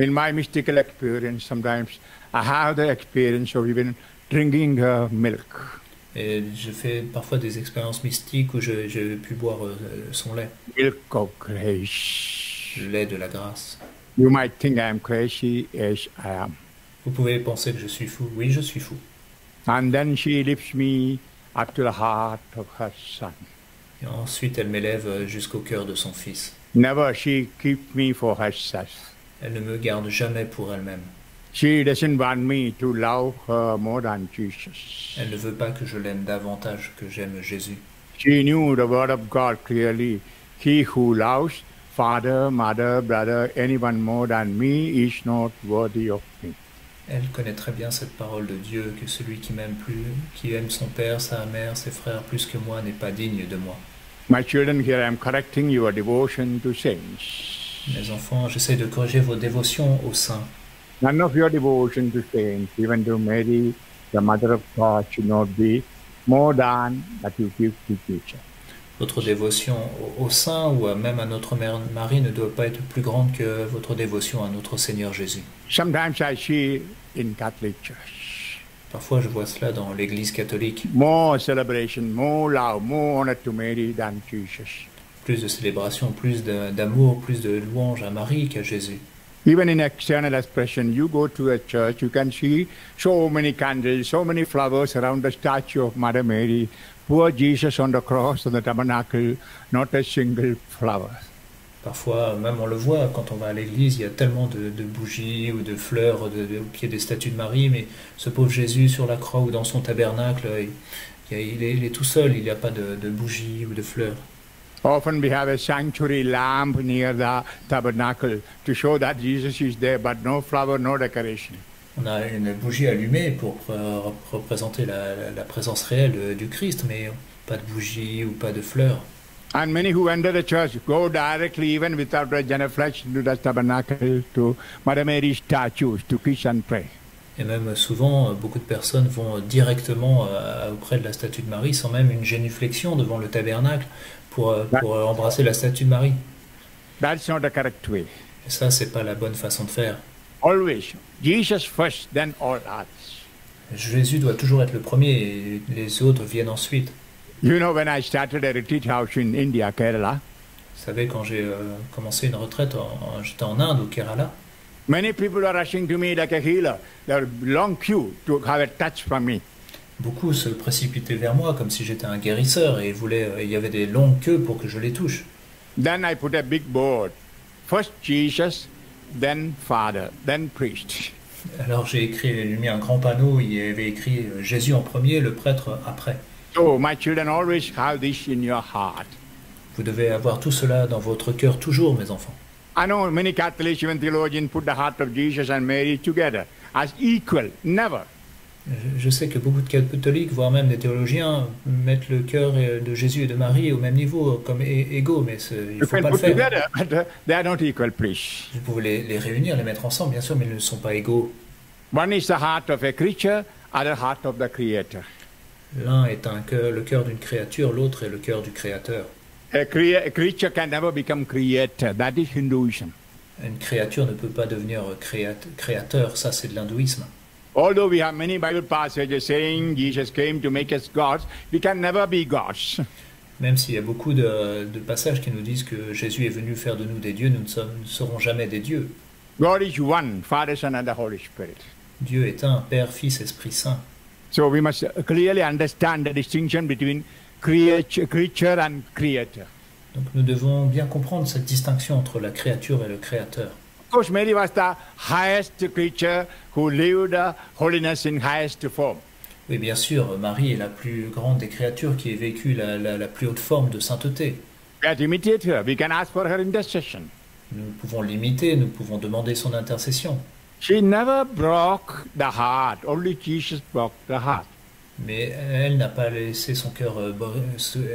In my mystical experience, sometimes I have the experience of even drinking her milk. Et je fais parfois des expériences mystiques où j'ai pu boire son lait, Milk of grace. le lait de la grâce. You might think I am crazy, yes, I am. Vous pouvez penser que je suis fou. Oui, je suis fou. And then she lifts me up to the heart of her son. Et ensuite, elle m'élève jusqu'au cœur de son fils. Never she keeps me for herself. Elle ne me garde jamais pour elle-même. She doesn't want me to love her more than Jesus. Elle ne veut pas que je l'aime davantage que j'aime Jésus. She knew the word of God clearly. He who loves father, mother, brother, anyone more than me is not worthy of me. Elle connaît très bien cette parole de Dieu, que celui qui m'aime plus, qui aime son père, sa mère, ses frères plus que moi n'est pas digne de moi. My children, here I am correcting your devotion to saints. Mes enfants, j'essaie de corriger vos dévotions aux saints. None of your devotion to saints, even to Mary, the mother of God, should not be more than that you give to Jesus. Votre dévotion aux saints ou même à notre mère Marie ne doit pas être plus grande que votre dévotion à notre Seigneur Jésus. Sometimes I see in Catholic Church Parfois, je vois cela dans l'Église catholique. more celebration, more love, more honor to Mary than Jesus. Plus de célébration, plus d'amour, plus de louange à Marie qu'à Jésus. Even in external expression, you go to a church, you can see so many candles, so many flowers around the statue of Mother Mary. Poor Jesus on the cross, on the tabernacle, not a single flower. Parfois, même on le voit, quand on va à l'église, il y a tellement de bougies ou de fleurs au pied des statues de Marie, mais ce pauvre Jésus sur la croix ou dans son tabernacle, il est tout seul, il n'y a pas de bougies ou de fleurs. Often we have a sanctuary lamp near the tabernacle to show that Jesus is there, but no flower, no decoration. On a une bougie allumée pour représenter la présence réelle du Christ, mais pas de bougie ou pas de fleurs. And many who enter the church go directly, even without a genuflection, to the tabernacle, to Mother Mary's statues, to kiss and pray. Et même souvent, beaucoup de personnes vont directement auprès de la statue de Marie, sans même une génuflexion devant le tabernacle, pour embrasser la statue de Marie. That's not the correct way. Et ça, c'est pas la bonne façon de faire. Always, Jesus first, then all others. Jésus doit toujours être le premier et les autres viennent ensuite. You know, when I started a retreat house in India, Kerala, Vous savez, quand j'ai commencé une retraite, j'étais en Inde, au Kerala, many people are rushing to me like a healer. There are long queue to have a touch from me. beaucoup se précipitaient vers moi comme si j'étais un guérisseur et il y avait des longues queues pour que je les touche. Then I put a big board. First Jesus, then Father, then priest. Alors j'ai mis un grand panneau, il y avait écrit Jésus en premier, le prêtre après. So my children always have this in your heart. Vous devez avoir tout cela dans votre cœur toujours, mes enfants. I know many Catholics, even theologians, put the heart of Jesus and Mary together as equal. Never. Je sais que beaucoup de catholiques, voire même des théologiens, mettent le cœur de Jésus et de Marie au même niveau, comme égaux, mais il ne You faut can pas le put faire. together, but they are not equal, please. Vous pouvez les réunir, les mettre ensemble, bien sûr, mais ils ne sont pas égaux. One is the heart of a creature, other heart of the Creator. L'un est le cœur d'une créature, l'autre est le cœur du Créateur. A creature can never become creator. That is Hinduism. Une créature ne peut pas devenir créateur, ça c'est de l'hindouisme. Although we have many Bible passages saying Jesus came to make us gods, we can never be gods. Même s'il y a beaucoup de passages qui nous disent que Jésus est venu faire de nous des dieux, nous ne serons jamais des dieux. God is one, Father, Son, and the Holy Spirit. Dieu est un, Père, Fils, Esprit Saint. So we must clearly understand the distinction between creature and creator. Donc nous devons bien comprendre cette distinction entre la créature et le Créateur. Of course, Mary was the highest creature who lived holiness in highest form. Oui, bien sûr, Marie est la plus grande des créatures qui ait vécu la plus haute forme de sainteté. We have to imitate her. We can ask for her intercession. Nous pouvons l'imiter, nous pouvons demander son intercession. She never broke the heart. Only Jesus broke the heart. Mais elle n'a pas laissé son cœur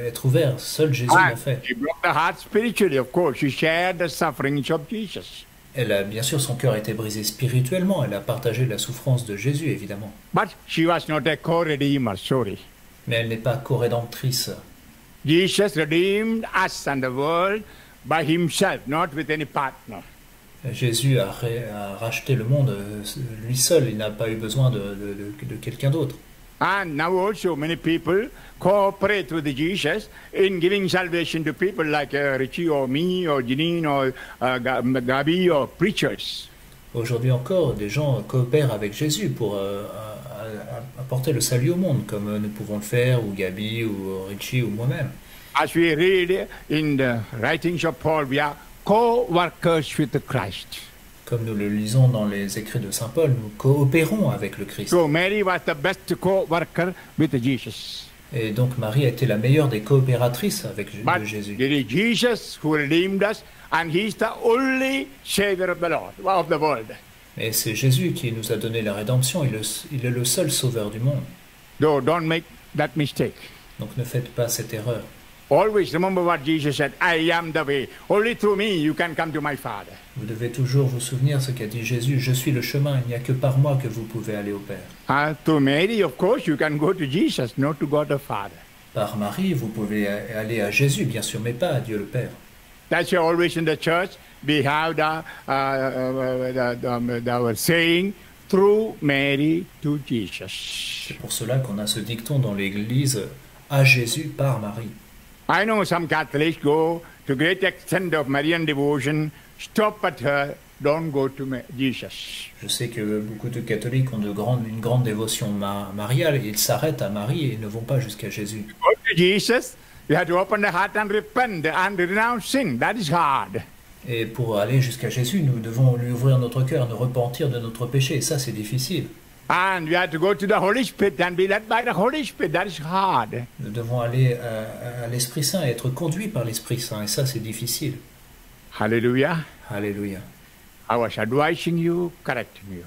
être ouvert. Seul Jésus l'a fait. She broke the heart spiritually, of course. She shared the sufferings of Jesus. Elle a, bien sûr, son cœur a été brisé spirituellement. Elle a partagé la souffrance de Jésus, évidemment. But she was not a co-redeemer, sorry. Mais elle n'est pas co-rédemptrice. Jesus redeemed us and the world by himself, not with any partner. Jésus a racheté le monde lui seul. Il n'a pas eu besoin de quelqu'un d'autre. And now also many people cooperate with Jesus in giving salvation to people like Richie or me or Janine or Gabi or preachers. Aujourd'hui encore, des gens coopèrent avec Jésus pour apporter le salut au monde, comme nous pouvons le faire, ou Gabi, ou Richie, ou moi-même. As we read in the writings of Paul, we are co-workers with Christ. Comme nous le lisons dans les écrits de Saint Paul, nous coopérons avec le Christ. So Mary was the best co-worker with Jesus. Et donc Marie a été la meilleure des coopératrices avec But Jésus. it is Jesus who redeemed us, and he is the only Savior of the Lord, of the world. Et c'est Jésus qui nous a donné la rédemption. Il est le seul sauveur du monde. So don't make that mistake. Donc ne faites pas cette erreur. Always remember what Jesus said, I am the way. Only through me you can come to my Father. Vous devez toujours vous souvenir ce qu'a dit Jésus. Je suis le chemin, il n'y a que par moi que vous pouvez aller au Père. Through Mary, of course, you can go to Jesus, not to God the Father. Par Marie, vous pouvez aller à Jésus, bien sûr, mais pas à Dieu le Père. That's why always in the church we have our saying, through Mary to Jesus. C'est pour cela qu'on a ce dicton dans l'Église, à Jésus par Marie. I know some Catholics go to great extent of Marian devotion, stop at her, don't go to Jesus. Je sais que beaucoup de catholiques ont une grande dévotion mariale, et ils s'arrêtent à Marie et ne vont pas jusqu'à Jésus. Go to Jesus, you have to open the heart and repent and renounce sin. That is hard. Et pour aller jusqu'à Jésus, nous devons lui ouvrir notre cœur, nous repentir de notre péché, et ça c'est difficile. And we have to go to the Holy Spirit and be led by the Holy Spirit. That is hard. Nous devons aller à l'Esprit Saint et être conduits par l'Esprit Saint, et ça c'est difficile. Hallelujah. Alléluia. I was advising you, correcting you.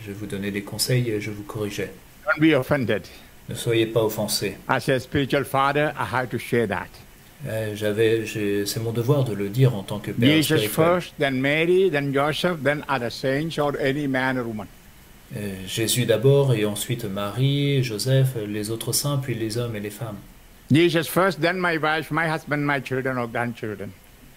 Je vous donnais des conseils et je vous corrigeais. Don't be offended. Ne soyez pas offensés. As a spiritual father, I have to share that. C'est mon devoir de le dire en tant que père Jesus spirituel. first, then Mary, then Joseph, then other saints or any man or woman. Jésus d'abord et ensuite Marie, Joseph, les autres saints, puis les hommes et les femmes. Jesus first, then my wife, my husband, my children or grandchildren.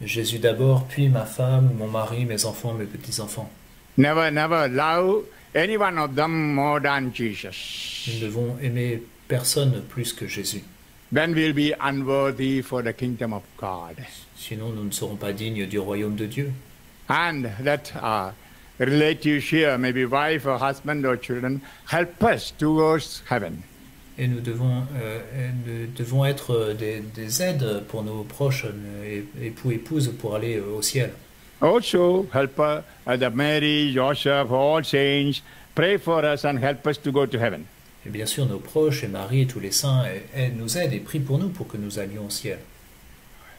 Jésus d'abord, puis ma femme, mon mari, mes enfants, mes petits-enfants. Never love any one of them more than Jesus. Nous ne devons aimer personne plus que Jésus. Then we'll be unworthy for the kingdom of God. Sinon, nous ne serons pas dignes du royaume de Dieu. And that relatives here, maybe wife or husband or children, help us towards heaven. Et nous devons être des aides pour nos proches, époux, épouses, pour aller au ciel. Also, help the Mary, Joseph, all saints, pray for us and help us to go to heaven. Et bien sûr, nos proches et Marie, tous les saints, nous aident et prient pour nous pour que nous allions au ciel.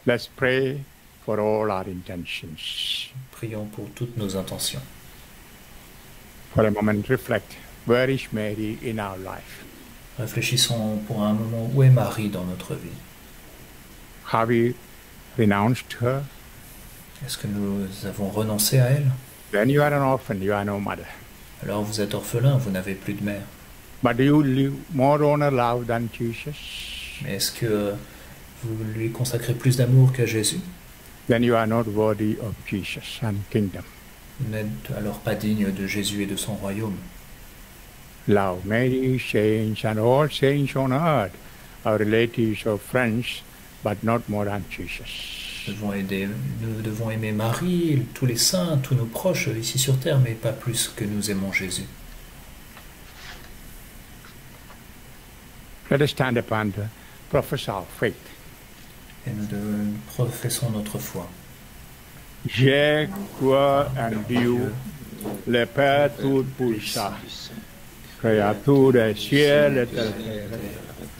Let's pray for all our intentions. Prions pour toutes nos intentions. For a moment, reflect. Where is Mary in our life? Réfléchissons pour un moment, où est Marie dans notre vie? Have we renounced her? Est-ce que nous avons renoncé à elle? Then you are an orphan, you are no mother. Alors vous êtes orphelin, vous n'avez plus de mère. But do you live more honor, love than Jesus? Mais est-ce que vous lui consacrez plus d'amour qu'à Jésus? Then you are not worthy of Jesus and kingdom. Vous n'êtes alors pas digne de Jésus et de son royaume. Love Mary, saints, and all saints on earth, our relatives or friends, but not more than Jesus. Nous devons aimer Marie, tous les saints, tous nos proches ici sur terre, mais pas plus que nous aimons Jésus. Let us stand up and profess our faith. Et nous professons notre foi. Je crois en Dieu, le Père Tout-Puissant, Créateur des cieux et de la terre,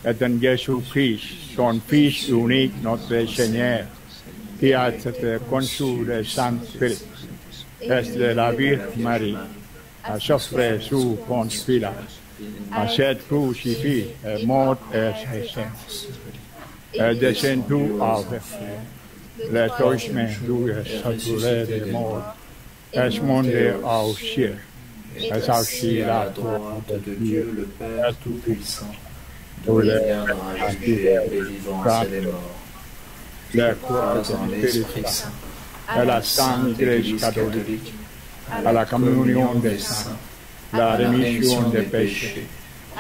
et en Jésus-Christ, son Fils unique, notre Seigneur, qui a été conçu de Saint-Esprit, et de la Vierge Marie, a souffert sous Ponce Pilate, a été crucifié, est mort et est descendu avec le troisième jour saturé de mort, est monté aux cieux, est assis à la droite de Dieu le Père Tout-Puissant, d'où il viendra juger les vivants et les morts. Je crois en l'Esprit Saint, à la Sainte Église catholique, à la communion des saints, la rémission des péchés,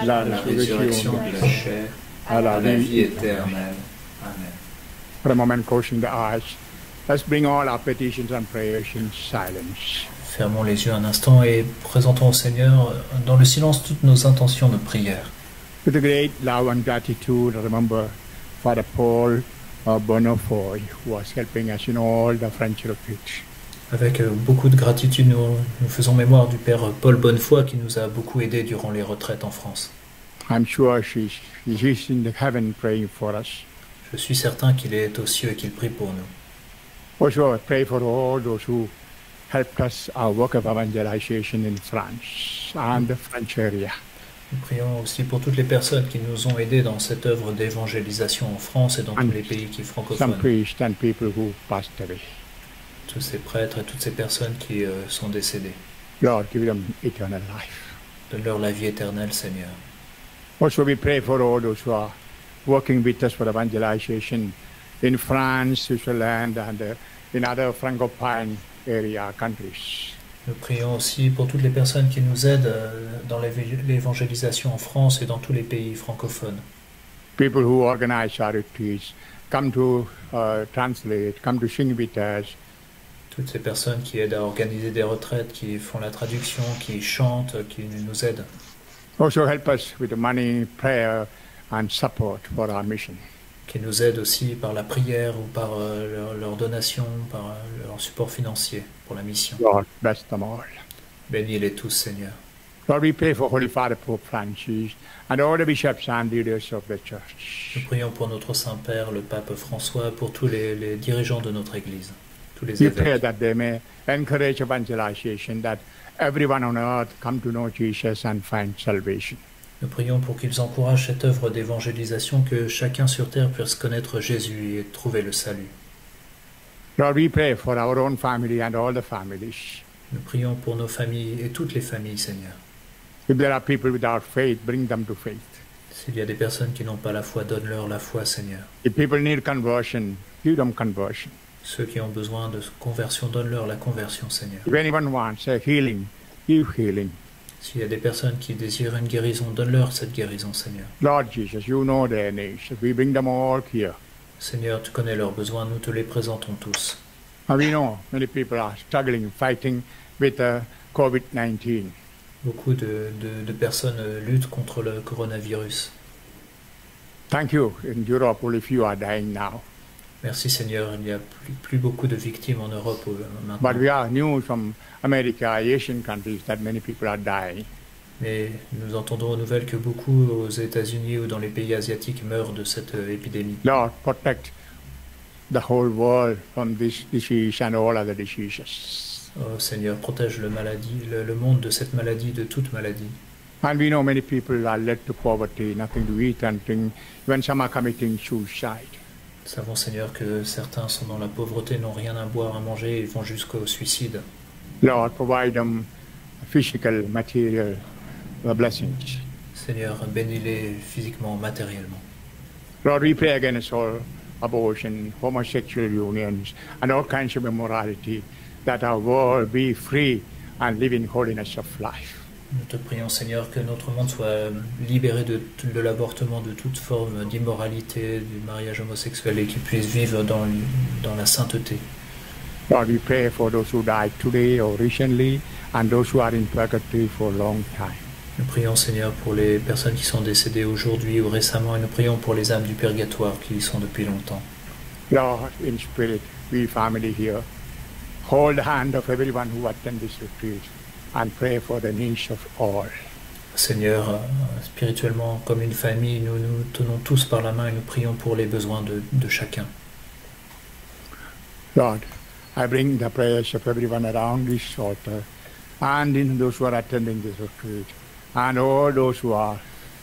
la résurrection de la chair, à la vie éternelle. Amen. For a moment, closing the eyes, let's bring all our petitions and prayers in silence. Fermons les yeux un instant et présentons au Seigneur dans le silence toutes nos intentions de prière. With a great love and gratitude, remember Father Paul Bonnefoy, who was helping us in all the French retreats. Avec beaucoup de gratitude, nous faisons mémoire du Père Paul Bonnefoy qui nous a beaucoup aidés durant les retraites en France. I'm sure she's in the heaven praying for us. Je suis certain qu'il est aux cieux et qu'il prie pour nous. Also, I pray for all those who helped us our work of evangelization in France and the French area. Nous prions aussi pour toutes les personnes qui nous ont aidés dans cette œuvre d'évangélisation en France et dans tous les pays qui Some francophones. priests and people who passed away. Tous ces prêtres et toutes ces personnes qui sont décédées. Lord, give them eternal life. Donne-leur la vie éternelle, Seigneur. Also, we pray for all those who are working with us for evangelization in France, Switzerland, and in other francophone area countries. Nous prions aussi pour toutes les personnes qui nous aident dans l'évangélisation en France et dans tous les pays francophones. People who organize our retreats, come to translate, come to sing with us. Toutes ces personnes qui aident à organiser des retraites, qui font la traduction, qui chantent, qui nous aident. Also help us with the money, prayer, and support for our mission. Qui nous aident aussi par la prière ou par leur donation, par leur support financier pour la mission. Lord, bless them all. Bénis-les tous, Seigneur. Lord, we pray for Holy Father Pope Francis and all the bishops and leaders of the church. Nous prions pour notre Saint-Père, le Pape François, pour tous les dirigeants de notre Église, tous les We pray évêques. that they may encourage evangelization, that everyone on earth come to know Jesus and find salvation. Nous prions pour qu'ils encouragent cette œuvre d'évangélisation, que chacun sur terre puisse connaître Jésus et trouver le salut. Lord, we pray for our own family and all the families. Nous prions pour nos familles et toutes les familles, Seigneur. If there are people without faith, bring them to faith. S'il y a des personnes qui n'ont pas la foi, donne-leur la foi, Seigneur. If people need conversion, give them conversion. Ceux qui ont besoin de conversion, donne-leur la conversion, Seigneur. If anyone wants a healing, give healing. S'il y a des personnes qui désirent une guérison, donne-leur cette guérison, Seigneur. Lord Jesus, you know their needs. We bring them all here. Seigneur, tu connais leurs besoins, nous te les présentons tous. And we know many people are struggling, fighting with COVID-19. Beaucoup de personnes luttent contre le coronavirus. Thank you. In Europe, only few are dying now. Merci, Seigneur, il n'y a plus beaucoup de victimes en Europe maintenant. But we are news from America, Asian countries, that many people are dying. Mais nous entendons aux nouvelles que beaucoup aux États-Unis ou dans les pays asiatiques meurent de cette épidémie. Lord, protect the whole world from this disease and all other diseases. Oh Seigneur, protège le monde de cette maladie, de toute maladie. And we know many people are led to poverty, nothing to eat and drink, when some are committing suicide. Nous savons, Seigneur, que certains sont dans la pauvreté, n'ont rien à boire, à manger et vont jusqu'au suicide. Lord, provide them physical, material blessings. Seigneur, bénis-les physiquement, matériellement. Lord, we pray against all abortion, homosexual unions, and all kinds of immorality, that our world be free and live in holiness of life. Nous te prions, Seigneur, que notre monde soit libéré de l'avortement, de toute forme d'immoralité, du mariage homosexuel et qu'il puisse vivre dans la sainteté. Lord, we pray for those who died today or recently and those who are in purgatory for a long time. Nous prions, Seigneur, pour les personnes qui sont décédées aujourd'hui ou récemment et nous prions pour les âmes du purgatoire qui y sont depuis longtemps. Lord, in spirit, we family here, hold the hand of everyone who attend this retreat and pray for the needs of all. Seigneur, spirituellement, comme une famille, nous nous tenons tous par la main et nous prions pour les besoins de chacun. Lord, I bring the prayers of everyone around this altar and in those who are attending this retreat and all those who are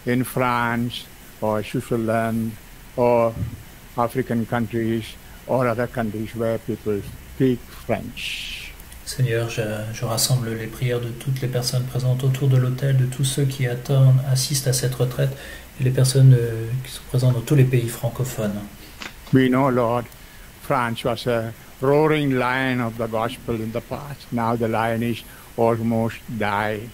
in France or Switzerland or African countries or other countries where people speak French. Seigneur, je rassemble les prières de toutes les personnes présentes autour de l'autel, de tous ceux qui assistent à cette retraite et les personnes qui sont présentes dans tous les pays francophones. We know, Lord, France was a roaring lion of the gospel in the past. Now the lion is almost died.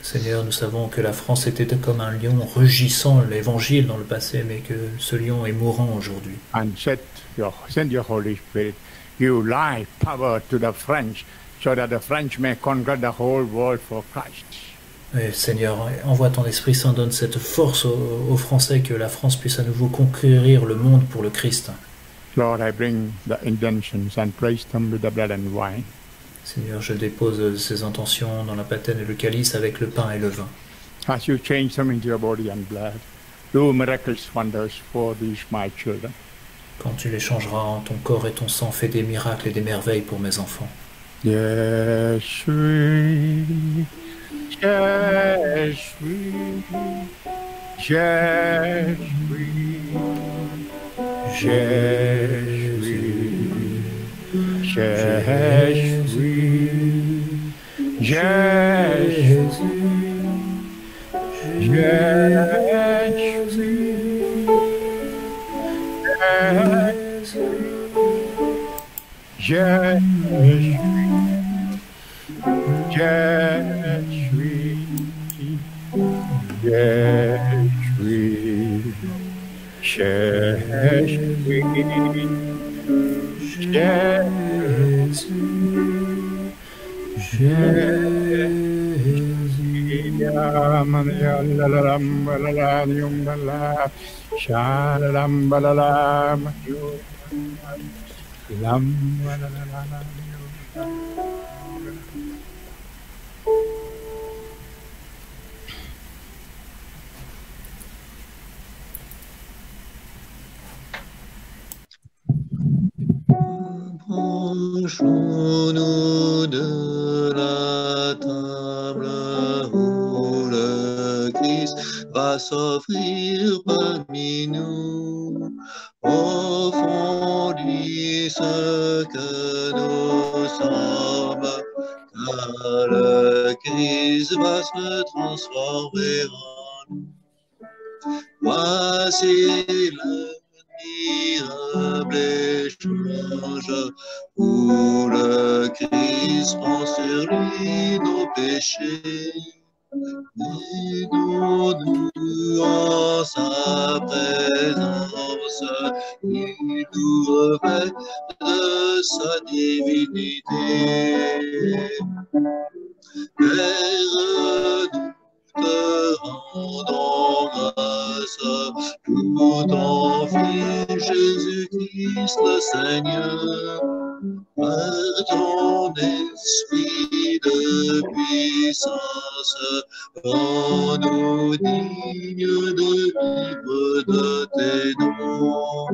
Seigneur, nous savons que la France était comme un lion rugissant l'évangile dans le passé, mais que ce lion est mourant aujourd'hui. And send your Holy Spirit, give life, power to the French, so that the French may conquer the whole world for Christ. Et Seigneur, envoie ton Esprit Saint, donne cette force aux Français que la France puisse à nouveau conquérir le monde pour le Christ. Lord, I bring the intentions and place them with the bread and wine. Seigneur, je dépose ces intentions dans la patène et le calice avec le pain et le vin. As you change them into your body and blood, do miracles, wonders for these my children. Quand tu les changeras en ton corps et ton sang, fais des miracles et des merveilles pour mes enfants. Jésus, Jésus, Jésus, Jésus, Jésus, Jésus, Approchons-nous de la table où le Christ va s'offrir parmi nous. Offrons-lui ce que nous sommes, car le Christ va se transformer en nous. Voici l'admirable échange où le Christ prend sur lui nos péchés et nous en sa présence. Il nous revêt de sa divinité. Père, te rendons grâce pour ton Fils Jésus-Christ le Seigneur, par ton esprit de puissance, rends-nous dignes de vivre de tes dons.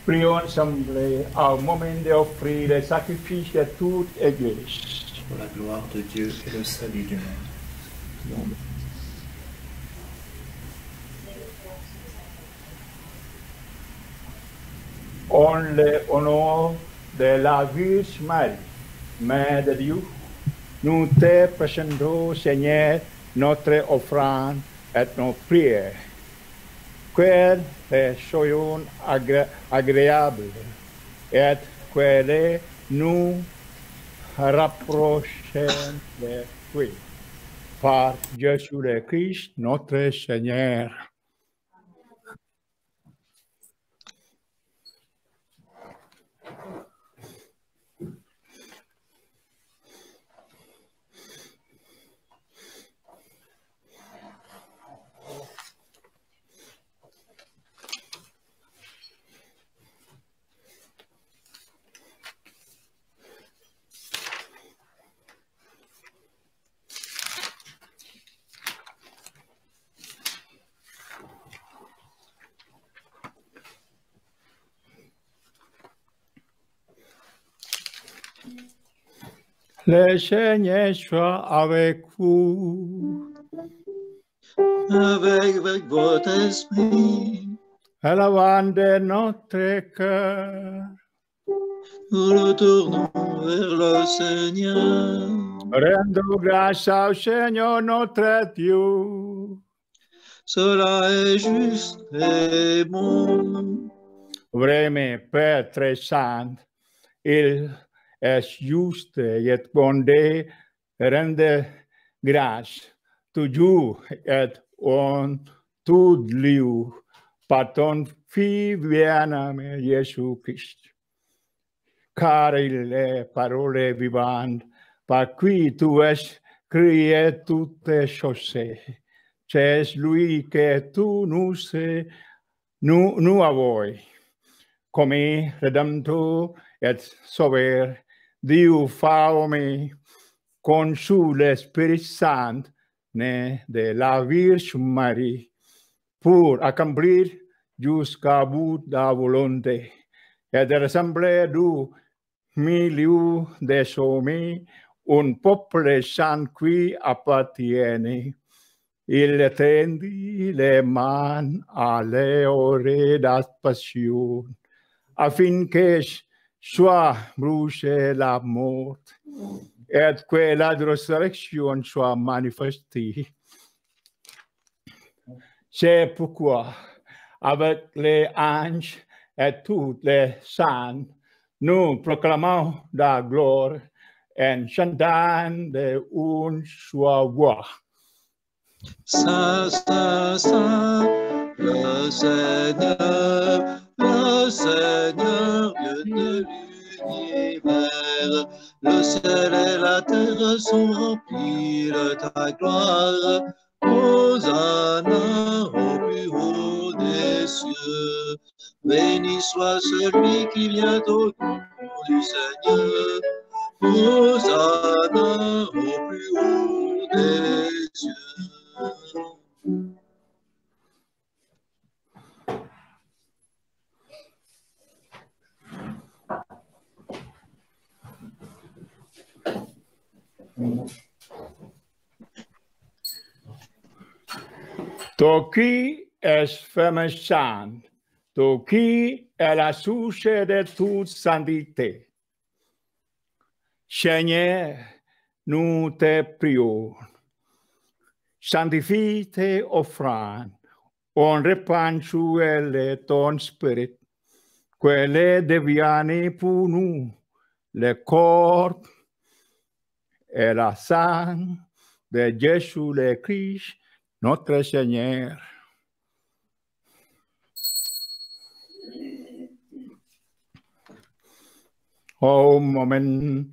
Prions ensemble au moment d'offrir le sacrifice de toute Église. Pour la gloire de Dieu et le salut du monde. on l'honneur de la Vierge Marie, Mère de Dieu. Nous te présentons, Seigneur, notre offrande et nos prières. Qu'elles soient agréables et qu'elles nous rapprochent de toi. Par Jésus le Christ, notre Seigneur. Le Seigneur soit avec vous. Avec votre esprit, Élevant de notre cœur, nous nous tournons vers le Seigneur. rendons grâce au Seigneur notre Dieu. Cela est juste et bon. Vraiment, Père très saint, il est juste et bon de rendre grâce toujours et en tout lieu par ton Fils bien-aimé Jésus-Christ. Car il est parole vivante, par qui tu es créé toutes choses. C'est lui que tu nous avons, comme Rédempteur et Sauveur, Dieu formé, conçu l'Esprit Saint, né de la Vierge Marie, pour accomplir jusqu'à bout de la volonté, et de rassembler du milieu des hommes un peuple saint qui appartiene. Il tendit les mains à l'heure de la passion, afin que soit brûlée la mort, et que la résurrection soit manifestée. C'est pourquoi, avec les anges et tous les saints, nous proclamons la gloire en chantant d'une seule voix. Saint, Saint, Saint, le Seigneur, Dieu de l'univers. Le ciel et la terre sont remplis de ta gloire. Hosanna au plus haut des cieux. Béni soit celui qui vient au nom du Seigneur. Hosanna au plus haut des cieux. Toki es femme sainte, Toki est la source de toute sainteté. Seigneur, nous te prions, sanctifie tes offrandes, on répand sur elle ton spirit, qu'elle devienne pour nous le corps et la sang de Jésus le Christ, notre Seigneur. Au moment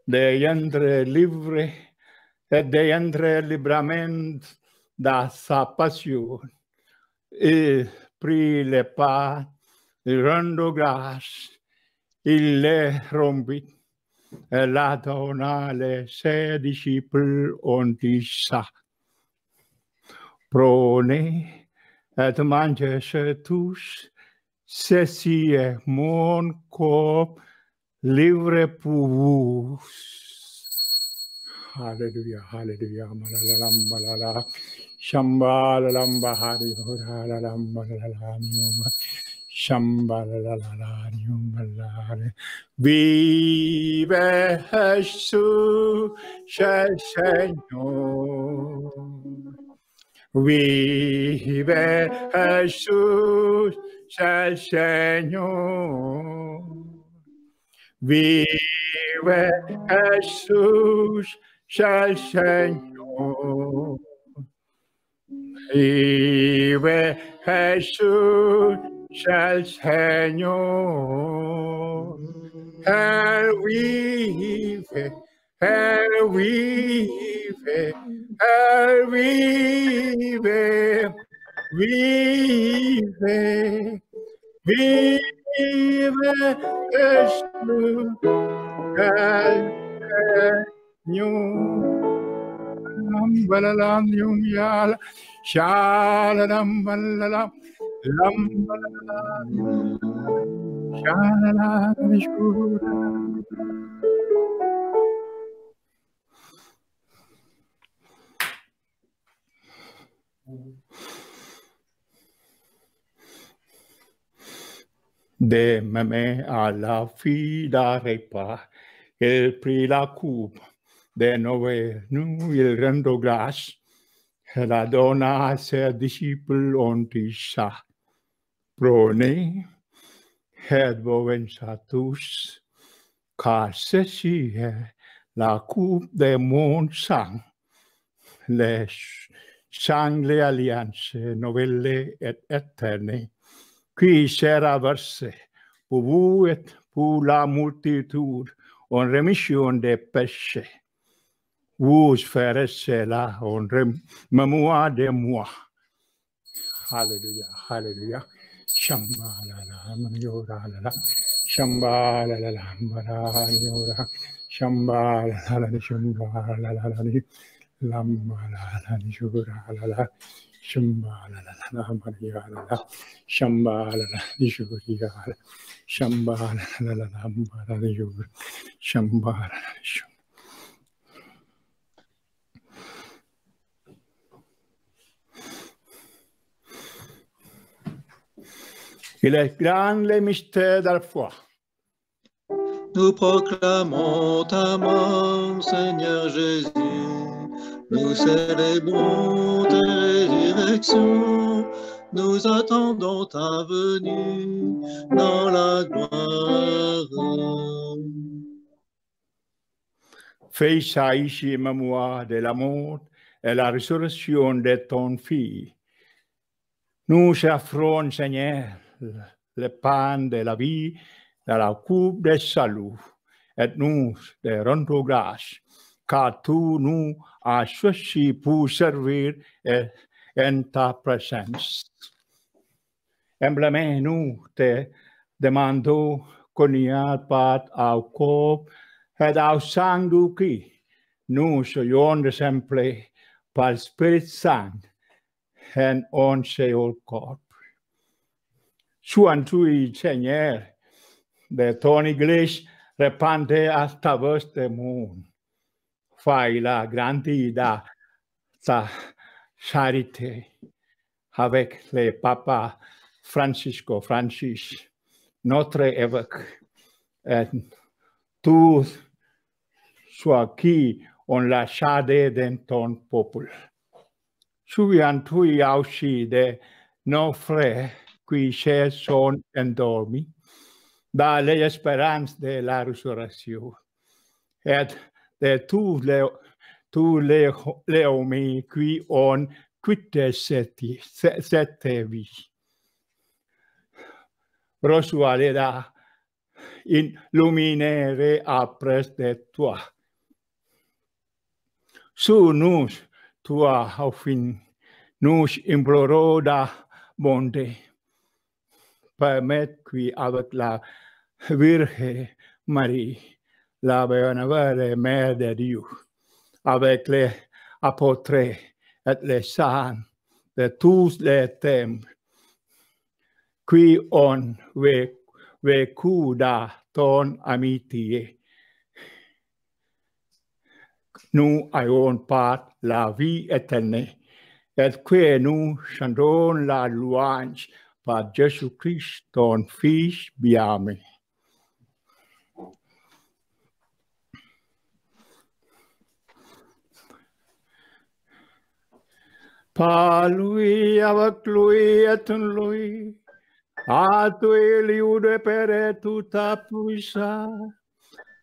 d'être libre et d'être librement dans sa passion, il prit le pain, il rendit grâce, il le rompit et la donna à ses disciples en disant: Prenez et mangez tous, ceci est mon corps livré pour vous. Alléluia, alléluia, malalam, malala, shamba, lalam, bahari, lalam, malalam, Shambalalariumbalare. Vive Jesús, el Señor. Vive Jesús, el Señor. Vive Jesús, el Señor. Vive Jesús, el Señor. Él vive, Él vive, Él vive, vive, vive Jesús, el Señor. Balalam yum yal, shalalam balalam, lam balalam, shalalam shura. De meme à la fila repas, il prit la coupe. De Noé, nous, il rend grâce. Elle la donna à ses disciples, on dit ça. Prenez, aide-vous à tous, car ceci est la coupe de mon sang. Le sang de l'alliance nouvelle et éternelle, qui sera versé pour vous et pour la multitude en rémission des péchés. Vous ferez cela en mémoire de moi. Alléluia, alléluia. Shamba la la maniora la la. Shamba la la la maniora. Shamba la la la shamba la la la. Lamba la la shura la la. Shamba la la la maniora la la. Shamba la la shura la. Shamba la la la maniora. Shamba la la shura. Il est grand le mystère de la foi. Nous proclamons ta mort, Seigneur Jésus. Nous célébrons ta résurrection. Nous attendons ta venue dans la gloire. Fais ça ici, mémoire de la mort et la résurrection de ton Fils. Nous offrons, Seigneur, le pain de la vie, de la coupe de salut, et nous te rendons grâce, car tu nous as choisis pour servir en ta présence. Humblement, nous te demandons qu'on y ait pas au corps et au sang du Christ. Nous soyons ressemblés par l'Esprit Saint en un seul corps. Sois-tu, Seigneur, de ton Église répandue à travers le monde. Fais-la grandir de ta charité avec le Papa Francis, notre évêque, et tous ceux qui ont la charité de ton peuple. Souviens-tu aussi de nos frères qui sont endormis dans l'espérance de la résurrection et de tous les hommes qui ont quitté cette vie. Reçois-les illuminés après de toi. Sous nous, toi, au fin, nous implorons la bonté. Permettre qu'avec la Vierge Marie, la bienheureuse Mère de Dieu, avec les apôtres et les saints de tous les temps, qui ont vécu dans ton amitié, nous ayons pas la vie éternelle, et que nous chantons la louange par Jésus-Christ, ton Fils bien-aimé. Par lui, avec lui et en lui, à toi Dieu de Père et tout à puissance,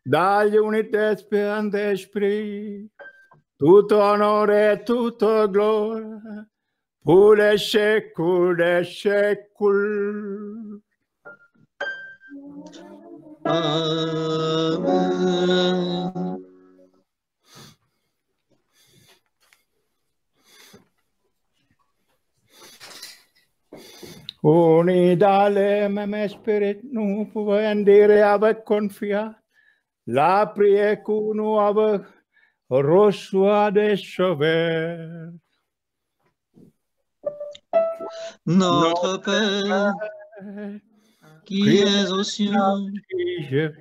dans l'unité espérant d'esprit, tout honneur et toute gloire, pour les siècles des siècles. Amen. Unis dans le même esprit, nous pouvons dire avec confiance la prière que nous avons reçue des sauveurs. Notre Père, qui es aux cieux,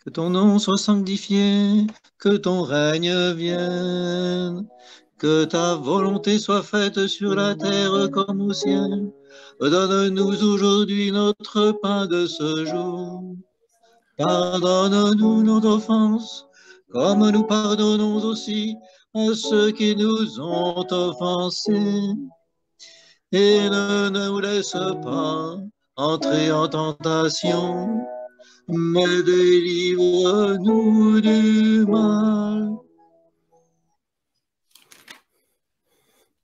que ton nom soit sanctifié, que ton règne vienne, que ta volonté soit faite sur la terre comme au ciel. Donne-nous aujourd'hui notre pain de ce jour. Pardonne-nous nos offenses, comme nous pardonnons aussi à ceux qui nous ont offensés. Et ne nous laisse pas entrer en tentation, mais délivre-nous du mal.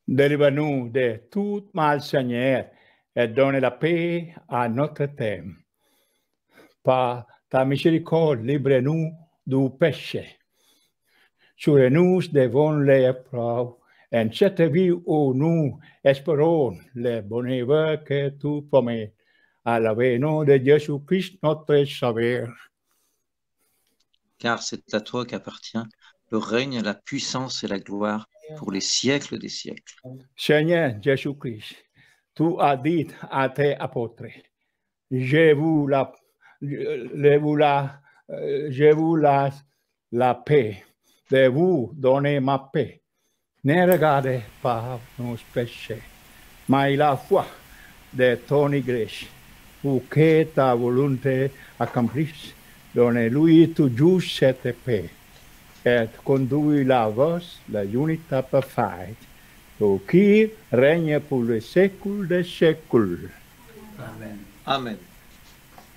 Délivre-nous de tout mal, Seigneur, et donne la paix à notre thème. Par ta miséricorde, libre-nous du péché. Sur nous devons les épreuves, en cette vie où nous espérons le bonheur que tu promets, à l'avènement de Jésus-Christ, notre Sauveur. Car c'est à toi qu'appartient le règne, la puissance et la gloire pour les siècles des siècles. Seigneur Jésus-Christ, tu as dit à tes apôtres, je vous la paix, de vous donner ma paix. Ne regardez pas nos péchés, mais la foi de ton Église, pour que ta volonté accomplisse. Donne-lui toujours cette paix et conduis la vos, la unité parfaite, pour qui règne pour le siècle des siècles. Amen. Amen.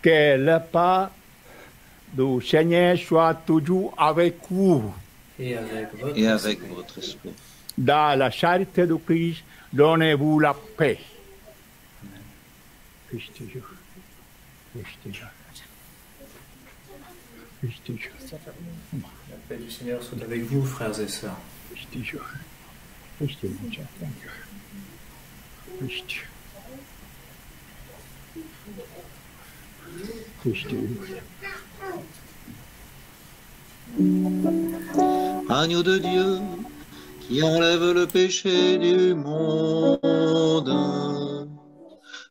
Que le paix du Seigneur soit toujours avec vous. Et avec votre Et avec esprit. votre esprit. Dans la charité de Christ, donnez-vous la paix. Amen. Christ toujours. Christ toujours. Christ toujours. La paix du Seigneur soit avec vous, frères et sœurs. Christ toujours. Christ toujours. Christ toujours. Christ toujours. Agneau de Dieu, qui enlève le péché du monde,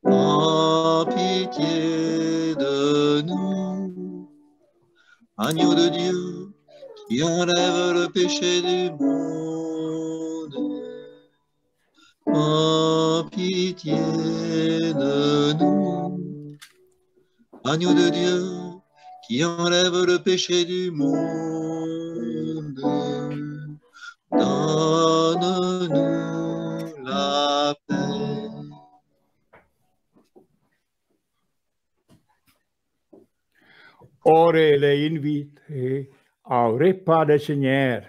en pitié de nous. Agneau de Dieu, qui enlève le péché du monde, en pitié de nous. Agneau de Dieu, qui enlève le péché du monde, donne-nous la paix. Ore le invite au repas du Seigneur.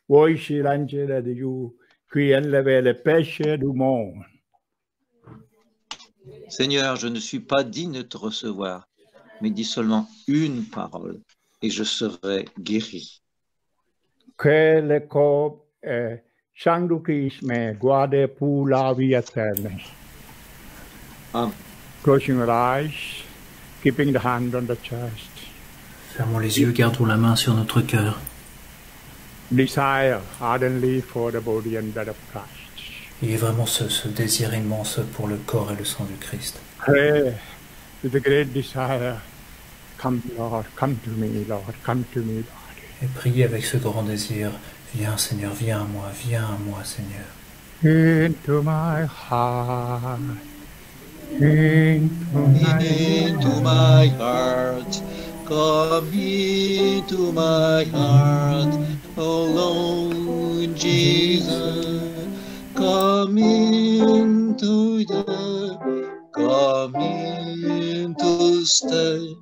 Voici l'angelo de Dieu qui enlève le péché du monde. Seigneur, je ne suis pas digne de te recevoir, mais dis seulement une parole et je serai guéri. Que le corps et sang du Christ me guarde pour la vie éternelle. Amen. Closing your eyes, keeping the hand on the chest. Fermons les yeux, gardons la main sur notre cœur. Desire ardently for the body and blood of Christ. Ayez vraiment ce désir immense pour le corps et le sang du Christ. Pray with a great desire. Come, Lord, come to me, Lord, come to me, Lord. Et priez avec ce grand désir. Viens, Seigneur, viens à moi, Seigneur. Into my heart, into my heart. Come into my heart, oh Lord Jesus. Come into come in to stay.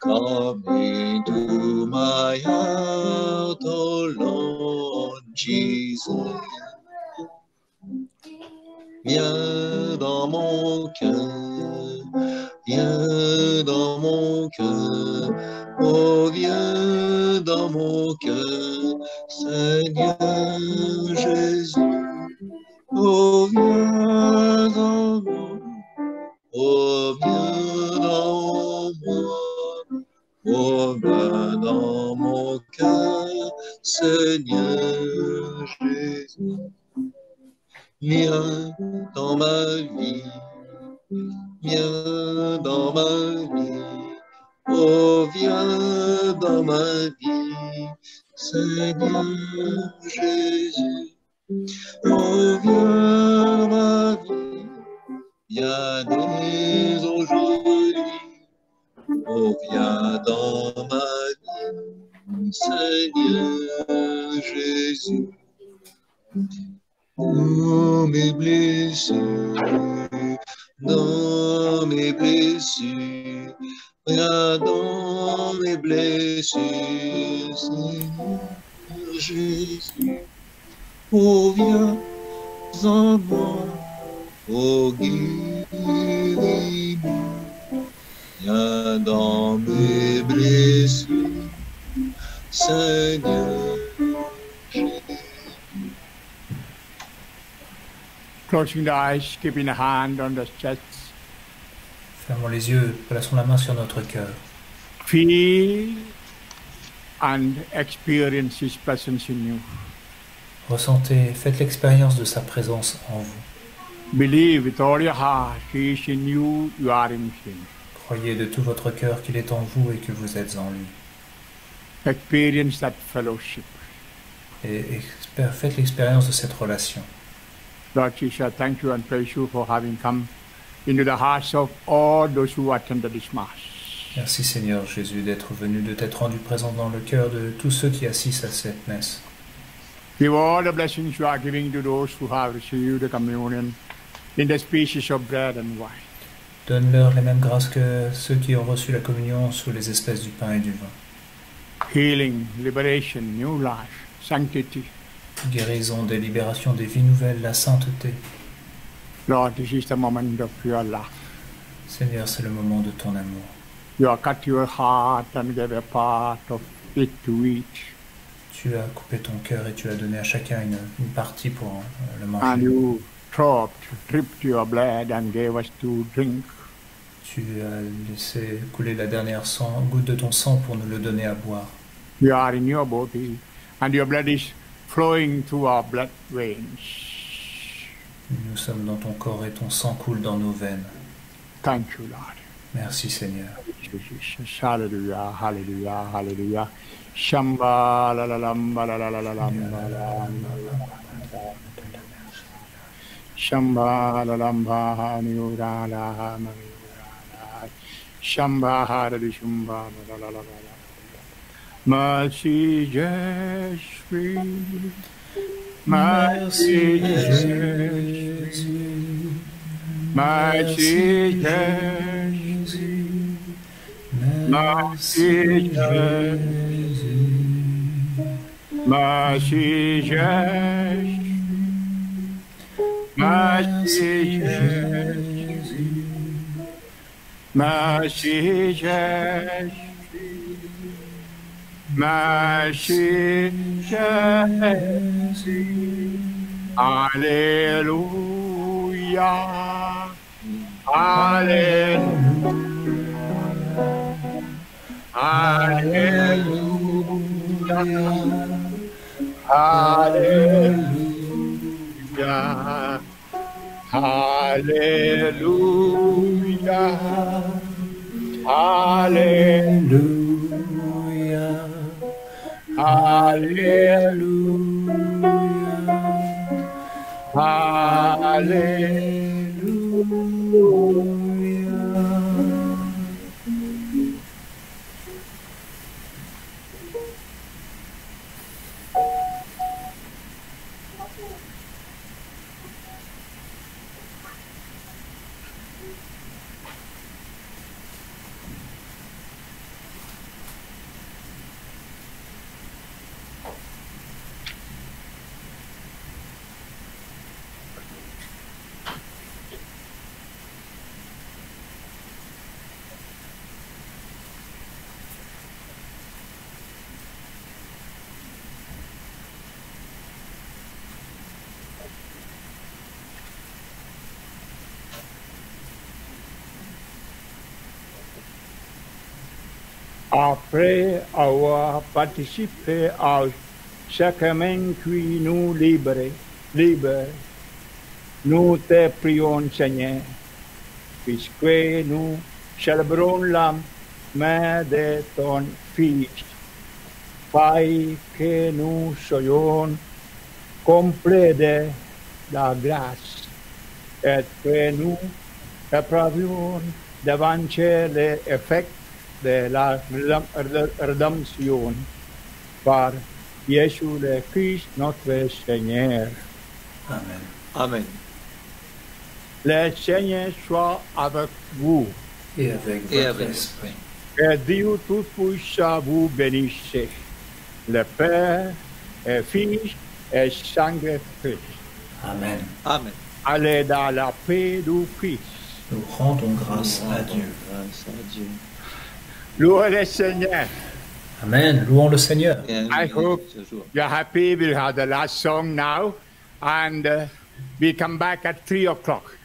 Come into my heart, oh Lord Jesus. Viens dans mon cœur, viens dans mon cœur, oh viens dans mon cœur, Seigneur Jésus. Oh viens dans moi, oh viens dans moi, oh viens dans mon cœur, Seigneur Jésus. Viens dans ma vie, viens dans ma vie, oh viens dans ma vie, Seigneur Jésus. Oh viens dans ma vie, viens dès aujourd'hui, oh viens dans ma vie, Seigneur Jésus. Dans mes blessures, viens dans mes blessures, Seigneur Jésus. Oh viens en moi, oh guéris-moi, viens dans mes blessures, Seigneur Jésus. Closing the eyes, keeping a hand on the chest. Fermons les yeux, plaçons la main sur notre cœur. Feel and experience His presence in you. Ressentez, faites l'expérience de sa présence en vous. Believe with all your heart, He is in you, you are in Him. Croyez de tout votre cœur qu'il est en vous et que vous êtes en lui. Experience that fellowship. Et faites l'expérience de cette relation. Lord Jesus, I thank you and praise you for having come into the hearts of all those who attended this Mass. Merci Seigneur Jésus d'être venu, de t'être rendu présent dans le cœur de tous ceux qui assistent à cette messe. Give all the blessings you are giving to those who have received the communion in the species of bread and wine. Donne-leur les mêmes grâces que ceux qui ont reçu la communion sous les espèces du pain et du vin. Healing, liberation, new life, sanctity. Guérison, des libérations, des vies nouvelles, la sainteté. Lord, this is the moment of your love. Seigneur, c'est le moment de ton amour. You have cut your heart and gave a part of it to each. Tu as coupé ton cœur et tu as donné à chacun une partie pour le manger. And you dripped your blood and gave us to drink. Tu as laissé couler la dernière goutte de ton sang pour nous le donner à boire. We are in your body and your blood is flowing through our blood veins. Nous sommes dans ton corps et ton sang coule dans nos veines. Thank you, Lord. Merci Seigneur. Jesus. Hallelujah, hallelujah, hallelujah. Shamba la la lamba la la la la lamba la. Shamba la lamba haniura la haniura la. Shamba hara shamba la la la la. Mercy, Jesus, mercy, Jesus, mercy, Jesus, mercy, Jesus, mercy, Jesus, mercy, Jesus, mercy, Jesus. Mercy, Jesus, Hallelujah, Hallelujah, Hallelujah, Hallelujah, Hallelujah. Hallelujah, hallelujah. Après avoir participé au sacrement qui nous libère, nous te prions, Seigneur, puisque nous célébrons la mort de ton Fils, fais que nous soyons complets de la grâce et que nous éprouvions davantage l'effet de la rédemption par Jésus le Christ, notre Seigneur. Amen. Amen. Le Seigneur soit avec vous. Et avec Et votre avec. esprit. Que Dieu Tout-Puissant vous bénisse, le Père, et Fils et Saint-Esprit. Amen. Amen. Allez dans la paix du Christ. Nous rendons grâce à Dieu. Grâce à Dieu. Louez le Seigneur. Amen. Louons le Seigneur. Et I hope ce jour. you're happy. We'll have the last song now. And we come back at 3 o'clock.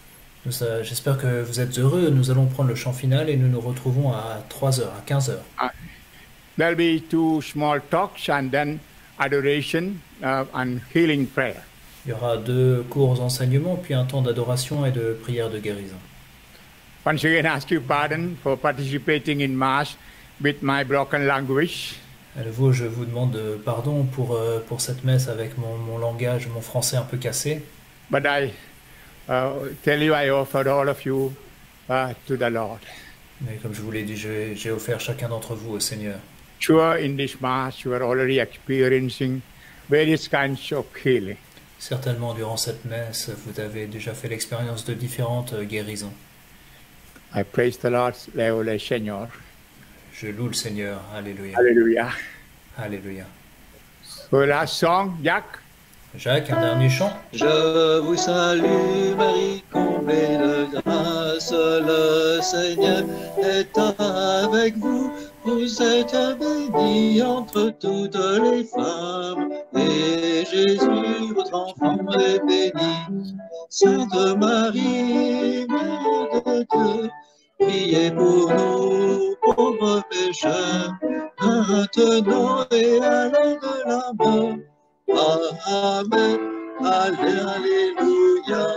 J'espère que vous êtes heureux. Nous allons prendre le chant final et nous nous retrouvons à 3 heures, à 15 heures. There'll be 2 small talks and then adoration and healing prayer. Il y aura 2 courts enseignements, puis un temps d'adoration et de prière de guérison. Once again, I ask you pardon for participating in Mass with my broken language. À nouveau, je vous demande pardon pour cette messe avec mon langage, mon français un peu cassé. But I tell you, I offer all of you to the Lord. Mais comme je vous l'ai dit, j'ai offert chacun d'entre vous au Seigneur. Sure, in this Mass, you are already experiencing various kinds of healing. Certainement, durant cette messe, vous avez déjà fait l'expérience de différentes guérisons. I praise the Lord, le Seigneur. Je loue le Seigneur. Alléluia. Hallelujah. Alléluia. For the last song, Jack. Jacques, un dernier chant. Je vous salue, Marie, comblée de grâce, le Seigneur est avec vous. Vous êtes bénie entre toutes les femmes, et Jésus, votre enfant, est béni. Sainte Marie, Mère de Dieu, priez pour nous, pauvres pécheurs, maintenant et à l'heure de la mort. Amen. Alléluia.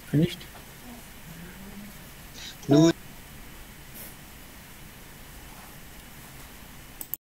Finished? Nous